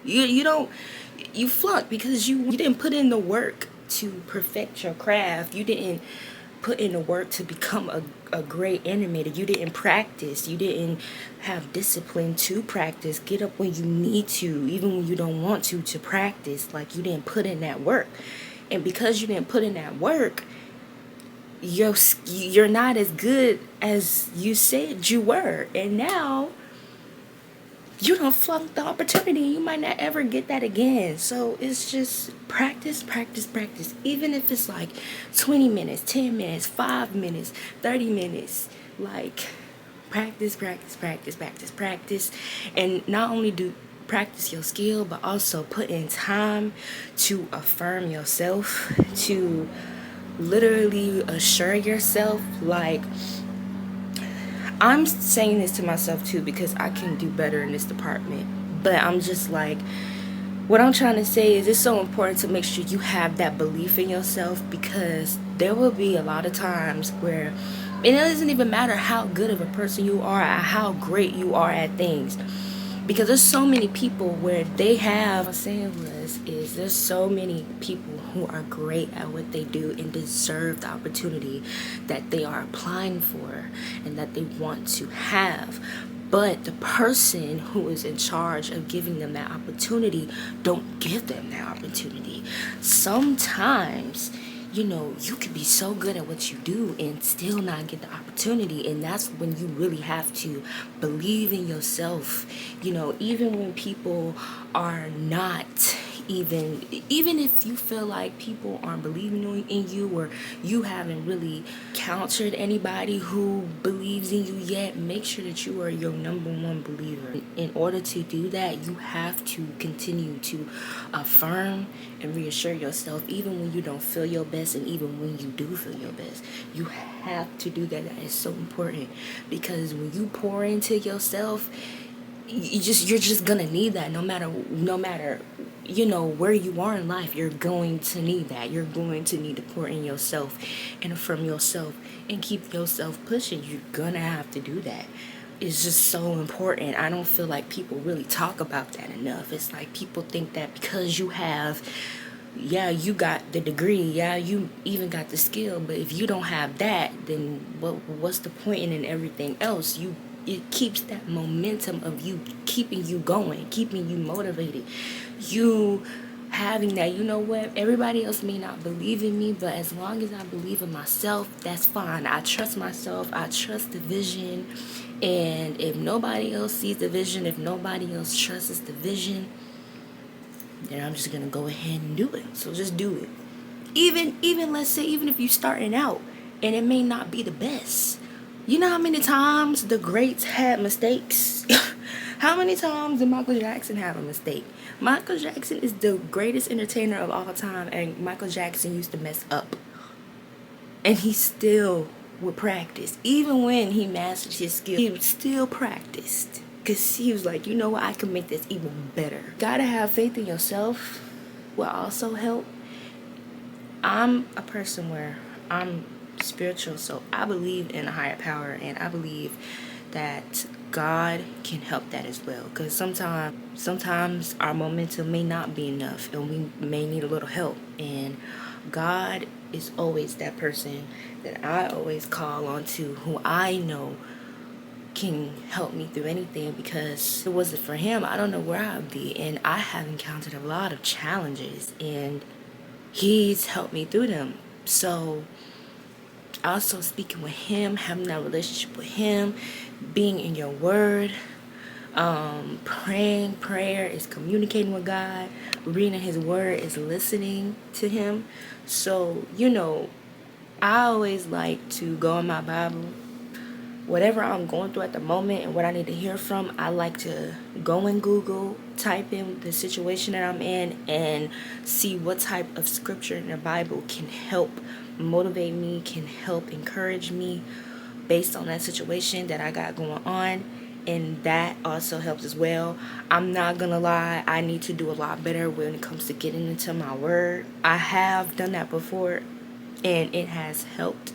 You flunk because you didn't put in the work to perfect your craft. You didn't put in the work to become a great animator. You didn't practice. You didn't have discipline to practice. Get up when you need to, even when you don't want to practice. Like, you didn't put in that work. And because you didn't put in that work, you're not as good as you said you were. And now you don't flunk the opportunity. You might not ever get that again. So it's just practice, practice, practice. Even if it's like 20 minutes, 10 minutes, 5 minutes, 30 minutes. Like, practice, practice, practice, practice, practice. And not only do practice your skill, but also put in time to affirm yourself, to literally assure yourself. Like, I'm saying this to myself too because I can do better in this department. But I'm just like, what I'm trying to say is it's so important to make sure you have that belief in yourself, because there will be a lot of times where, and it doesn't even matter how good of a person you are, or how great you are at things. Because there's so many people where they have, what I'm saying is there's so many people who are great at what they do and deserve the opportunity that they are applying for and that they want to have. But the person who is in charge of giving them that opportunity don't give them that opportunity. Sometimes, you know, you could be so good at what you do and still not get the opportunity. And that's when you really have to believe in yourself. You know, even when people are not even if you feel like people aren't believing in you, or you haven't really countered anybody who believes in you yet, make sure that you are your number one believer. In order to do that, you have to continue to affirm and reassure yourself, even when you don't feel your best, and even when you do feel your best. You have to do that. That is so important, because when you pour into yourself, you're just gonna need that. No matter where you are in life, you're going to need that. You're going to need to pour in yourself and affirm yourself and keep yourself pushing. You're gonna have to do that. It's just so important. I don't feel like people really talk about that enough. It's like people think that because you have, you got the degree, you even got the skill, but if you don't have that, then what's the point in everything else? It keeps that momentum of you, keeping you going, keeping you motivated. You having that, you know what, everybody else may not believe in me, but as long as I believe in myself, that's fine. I trust myself. I trust the vision. And if nobody else sees the vision, if nobody else trusts the vision, then I'm just going to go ahead and do it. So just do it. Even let's say, even if you're starting out and it may not be the best. You know how many times the greats had mistakes? How many times did Michael Jackson have a mistake? Michael Jackson is the greatest entertainer of all time, and Michael Jackson used to mess up. And he still would practice. Even when he mastered his skill, he still practiced. Because he was like, you know what, I can make this even better. Gotta have faith in yourself will also help. I'm a person where I'm spiritual, so I believe in a higher power, and I believe that God can help that as well. Because sometimes our momentum may not be enough, and we may need a little help. And God is always that person that I always call on to, who I know can help me through anything, because if it wasn't for him, I don't know where I would be. And I have encountered a lot of challenges, and he's helped me through them. So also speaking with him, having that relationship with him, being in your word, praying. Prayer is communicating with God. Reading his word is listening to him. So, I always like to go in my Bible. Whatever I'm going through at the moment and what I need to hear from, I like to go in Google, type in the situation that I'm in, and see what type of scripture in the Bible can help motivate me, can help encourage me based on that situation that I got going on. And that also helps as well. I'm not gonna lie, I need to do a lot better when it comes to getting into my word. I have done that before, and it has helped.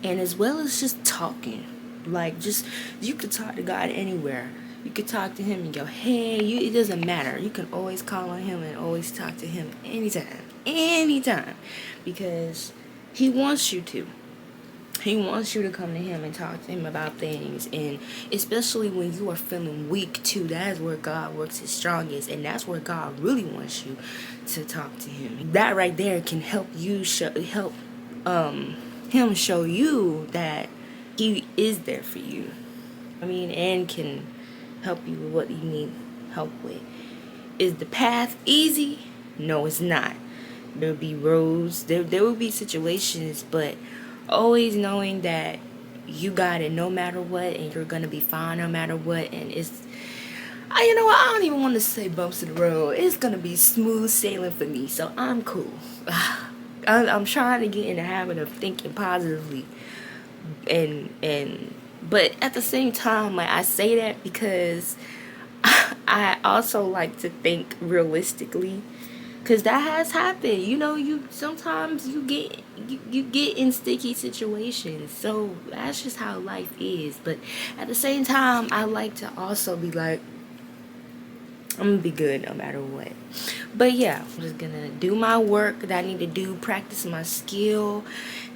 And as well as just talking. Like, you could talk to God anywhere. You could talk to him and go, hey, it doesn't matter. You can always call on him and always talk to him anytime. Because he wants you to. He wants you to come to him and talk to him about things. And especially when you are feeling weak too, that is where God works his strongest. And that's where God really wants you to talk to him. That right there can help you him show you that he is there for you. And can help you with what you need help with. Is the path easy? No, it's not. There will be roads. There will be situations, but always knowing that you got it no matter what, and you're going to be fine no matter what. And you know what? I don't even want to say bumps in the road. It's going to be smooth sailing for me, so I'm cool. I'm trying to get in the habit of thinking positively. But at the same time, like, I say that because I also like to think realistically, because that has happened. Sometimes you get in sticky situations. So that's just how life is. But at the same time, I like to also be like, I'm gonna be good no matter what. But yeah, I'm just gonna do my work that I need to do, practice my skill,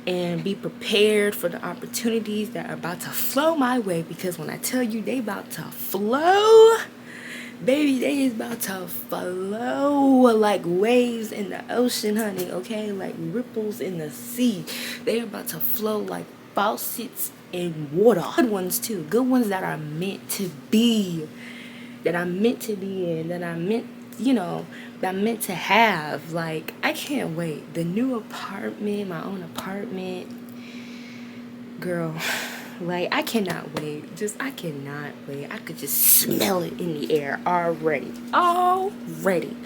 and be prepared for the opportunities that are about to flow my way. Because when I tell you they about to flow, baby, they is about to flow like waves in the ocean, honey, okay? Like ripples in the sea. They're about to flow like faucets in water. Good ones too. Good ones that are meant to be. That I'm meant to be in. That I'm meant you know, that I'm meant to have. Like, I can't wait. The new apartment, my own apartment. Girl, like, I cannot wait. I cannot wait. I could just smell it in the air already. Already.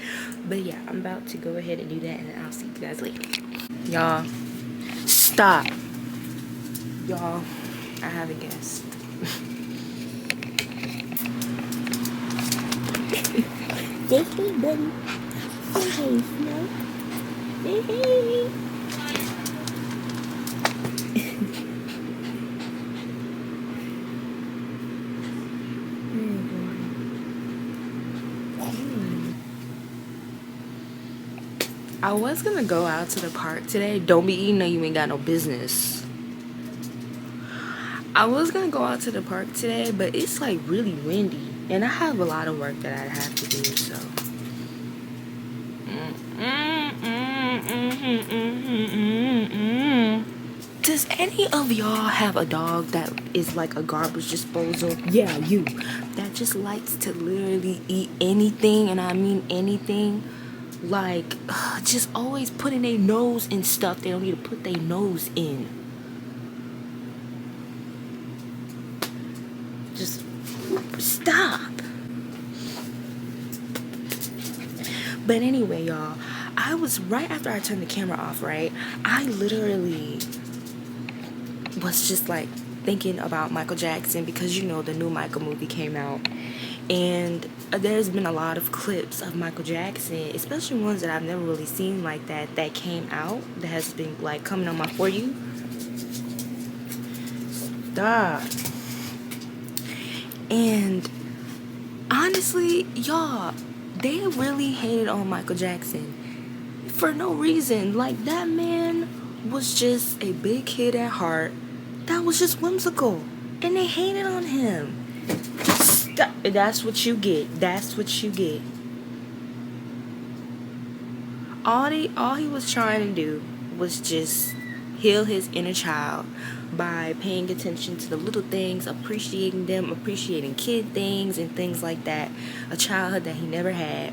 But yeah, I'm about to go ahead and do that, and I'll see you guys later. Y'all, stop. Y'all, I have a guest. Say hey, buddy. Say hey, Snow. Say hey. I was gonna go out to the park today. Don't be eating, no, you ain't got no business. I was gonna go out to the park today, but it's like really windy, and I have a lot of work that I have to do, so. Does any of y'all have a dog that is like a garbage disposal? Yeah, you. That just likes to literally eat anything, and I mean anything. Like, just always putting their nose in stuff they don't need to put their nose in. Just stop. But anyway, y'all, I was right after I turned the camera off, right? I literally was just like thinking about Michael Jackson, because you know the new Michael movie came out, and there's been a lot of clips of Michael Jackson, especially ones that I've never really seen like that came out, that has been like coming on my For You. Stop. And honestly, y'all, they really hated on Michael Jackson for no reason. Like, that man was just a big kid at heart that was just whimsical, and they hated on him. Stop. That's what you get. That's what you get. All he was trying to do was just heal his inner child by paying attention to the little things, appreciating them, appreciating kid things and things like that. A childhood that he never had.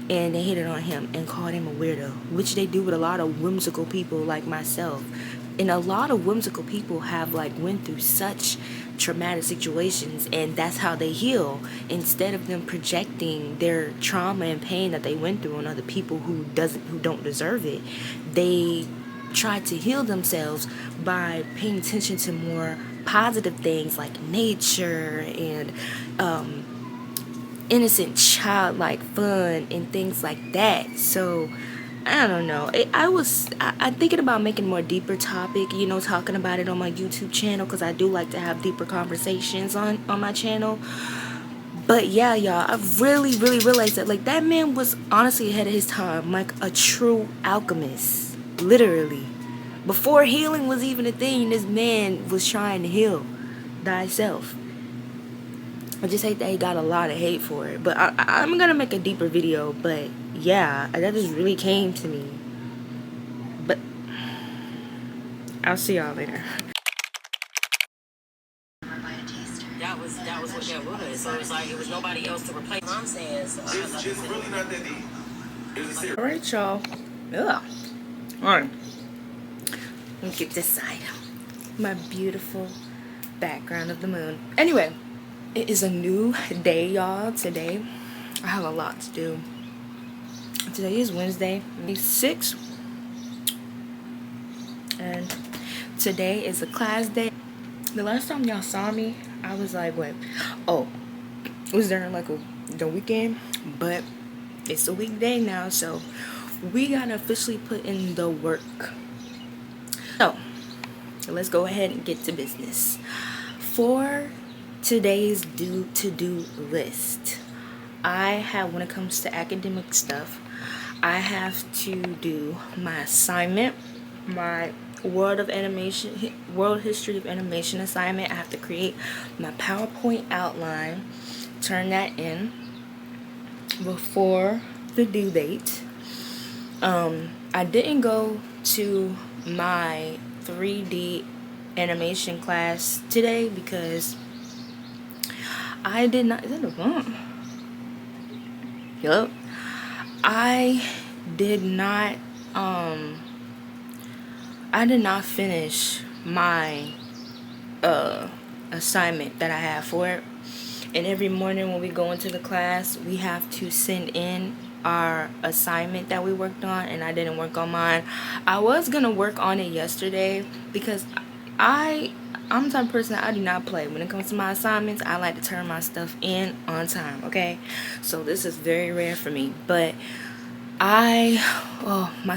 And they hated on him and called him a weirdo, which they do with a lot of whimsical people like myself. And a lot of whimsical people have like went through such traumatic situations, and that's how they heal. Instead of them projecting their trauma and pain that they went through on other people who don't deserve it, they try to heal themselves by paying attention to more positive things like nature and innocent childlike fun and things like that. So I don't know. I'm thinking about making a more deeper topic, you know, talking about it on my YouTube channel, because I do like to have deeper conversations on my channel. But yeah, y'all, I really realized that, like, that man was honestly ahead of his time, like a true alchemist, literally. Before healing was even a thing, this man was trying to heal thyself. I just hate that he got a lot of hate for it. But I'm gonna make a deeper video. But yeah, that just really came to me. But I'll see y'all later. That was what that was. So it's like it was nobody else to replace. I'm saying, so It's really not that deep. Alright, y'all. Ugh. Alright. Let me get this side. My beautiful background of the moon. Anyway, it is a new day, y'all. Today, I have a lot to do. Today is Wednesday, May 6th. And today is a class day. The last time y'all saw me, I was like, what? Oh, it was during like the weekend. But it's a weekday now, so we gotta officially put in the work. So, let's go ahead and get to business. For today's to-do list, I have, when it comes to academic stuff, I have to do my assignment, my world history of animation assignment. I have to create my PowerPoint outline, turn that in before the due date. I didn't go to my 3D animation class today because I did not. Is that a bump? Yup. I did not I did not finish my assignment that I have for it. And every morning when we go into the class, we have to send in our assignment that we worked on, and I didn't work on mine. I was gonna work on it yesterday because I'm the type of person that I do not play. When it comes to my assignments, I like to turn my stuff in on time, okay? So this is very rare for me, but my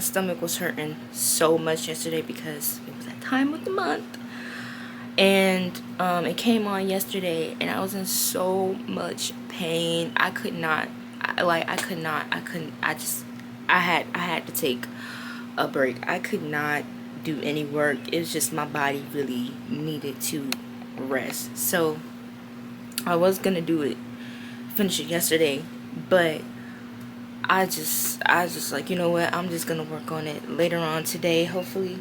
stomach was hurting so much yesterday because it was that time of the month. And it came on yesterday, and I was in so much pain. I had to take a break. I could not do any work. It was just my body really needed to rest. So I was gonna finish it yesterday, but I just like, you know what, I'm just gonna work on it later on today, hopefully,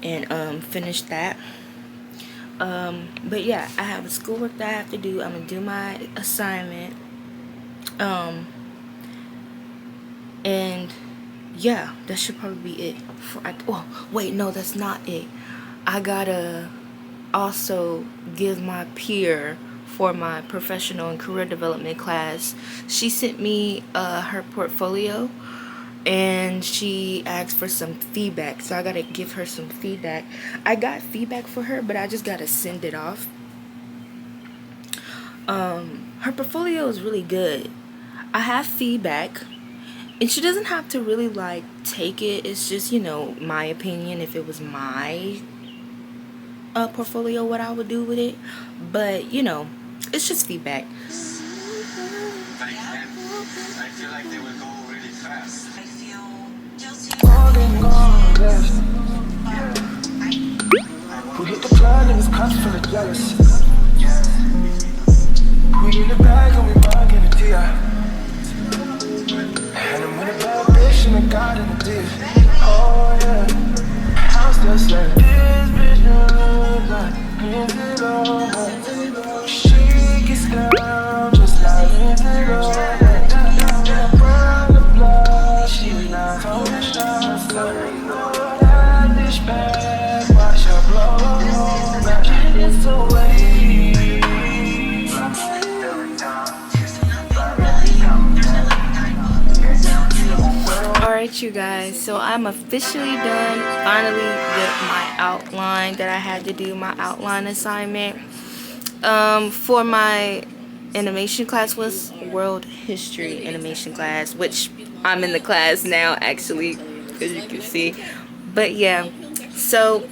and finish that. But yeah, I have a schoolwork that I have to do. I'm gonna do my assignment. And yeah, that should probably be it. Wait, no, that's not it. I gotta also give my peer for my professional and career development class. She sent me her portfolio, and she asked for some feedback, so I gotta give her some feedback. I got feedback for her, but I just gotta send it off. Her portfolio is really good. I have feedback, and she doesn't have to really like take it. It's just, you know, my opinion. If it was my portfolio, what I would do with it, but you know, it's just feedback. I feel like they will go really fast. I feel guilty. Who hit the plan and his cuts full of jealous. We in the bag and we might give it to ya. And I'm in a bad bitch and I got in the dish. Oh yeah, I'm still saying this bitch looks like is it over. She gets down just like is it over. Round the block, she's not so shots. So that dish bag, watch her blow back. It's away. Alright, you guys, so I'm officially done finally with my outline that I had to do, my outline assignment. For my animation class was world history animation class, which I'm in the class now actually, as you can see. But yeah, so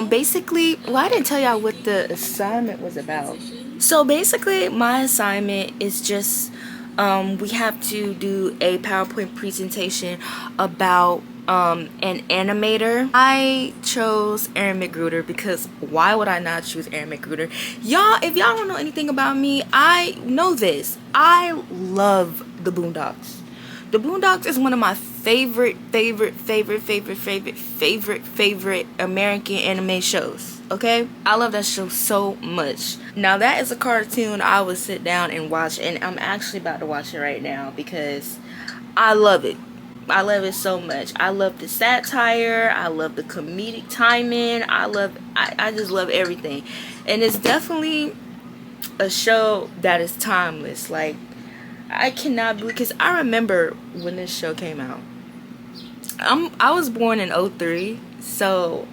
basically, well, I didn't tell y'all what the assignment was about. So basically, my assignment is just we have to do a PowerPoint presentation about an animator. I chose Aaron McGruder because why would I not choose Aaron McGruder? Y'all, if y'all don't know anything about me, I know this. I love the Boondocks. The Boondocks is one of my favorite American anime shows. Okay, I love that show so much. Now that is a cartoon I would sit down and watch, and I'm actually about to watch it right now because I love it. I love it so much. I love the satire. I love the comedic timing. I just love everything, and it's definitely a show that is timeless. Like, I cannot believe, because I remember when this show came out. I was born in 03, so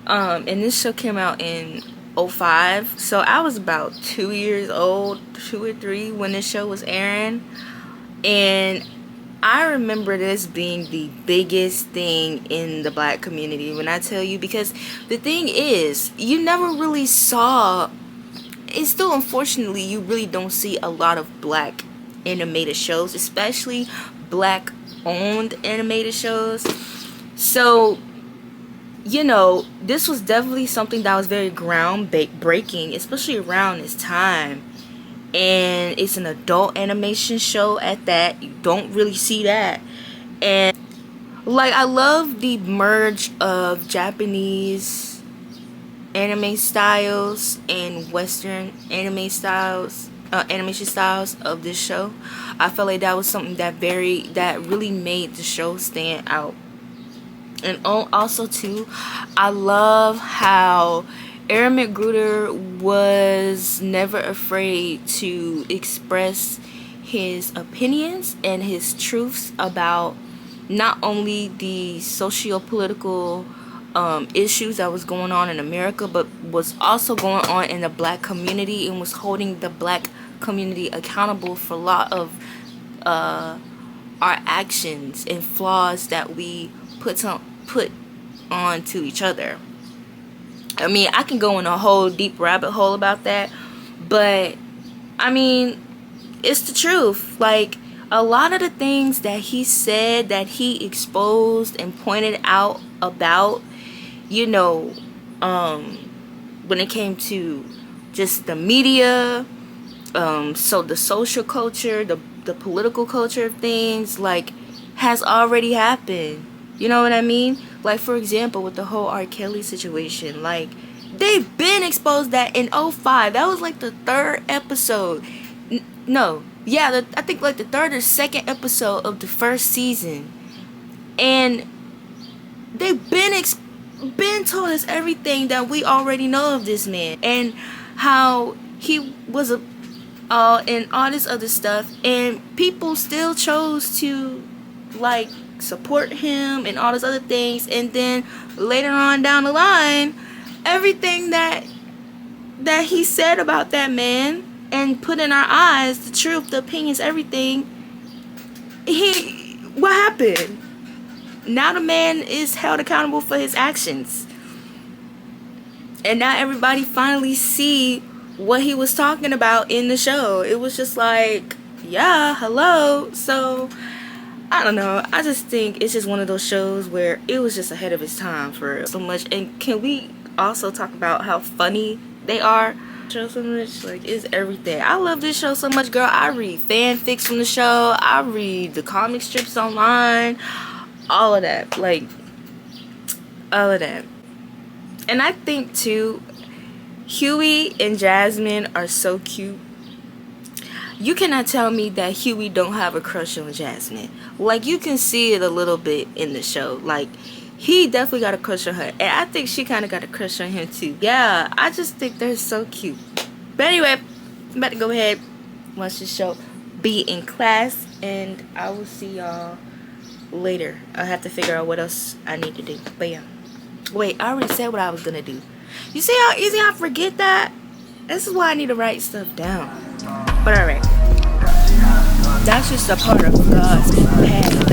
and this show came out in 05, so I was about 2 years old, 2 or 3 when this show was airing. And I remember this being the biggest thing in the black community, when I tell you, because the thing is, you never really saw, and still unfortunately you really don't see a lot of black animated shows, especially black owned animated shows. So, you know, this was definitely something that was very groundbreaking, especially around this time. And it's an adult animation show at that. You don't really see that. And like, I love the merge of Japanese anime styles and Western anime styles. animation styles of this show. I felt like that was something that really made the show stand out. And also too, I love how Aaron McGruder was never afraid to express his opinions and his truths about not only the socio-political issues that was going on in America, but was also going on in the black community, and was holding the black community accountable for a lot of our actions and flaws that we put on to each other. I mean, I can go in a whole deep rabbit hole about that, but I mean, it's the truth. Like, a lot of the things that he said, that he exposed and pointed out about, you know, when it came to just the media, so the social culture, the political culture of things, like, has already happened. You know what I mean? Like, for example, with the whole R. Kelly situation, like, they've been exposed that in 2005. That was like the third episode. I think like the third or second episode of the first season. And they've been told us everything that we already know of this man, and how he was and all this other stuff, and people still chose to, like, support him and all those other things. And then later on down the line, everything that he said about that man and put in our eyes, the truth, the opinions, everything, what happened? Now the man is held accountable for his actions, and now everybody finally see what he was talking about in the show. It was just like, yeah, hello. So I don't know. I just think it's just one of those shows where it was just ahead of its time for so much. And can we also talk about how funny they are? Show so much, like, it's everything. I love this show so much, girl. I read fanfics from the show. I read the comic strips online. All of that. Like, all of that. And I think too, Huey and Jasmine are so cute. You cannot tell me that Huey don't have a crush on Jasmine. Like, you can see it a little bit in the show. Like, he definitely got a crush on her, and I think she kind of got a crush on him too. Yeah, I just think they're so cute. But anyway, I'm about to go ahead, watch this show, be in class, and I will see y'all later. I'll have to figure out what else I need to do. But yeah, wait, I already said what I was gonna do. You see how easy I forget that? This is why I need to write stuff down. But alright, that's just a part of God's path.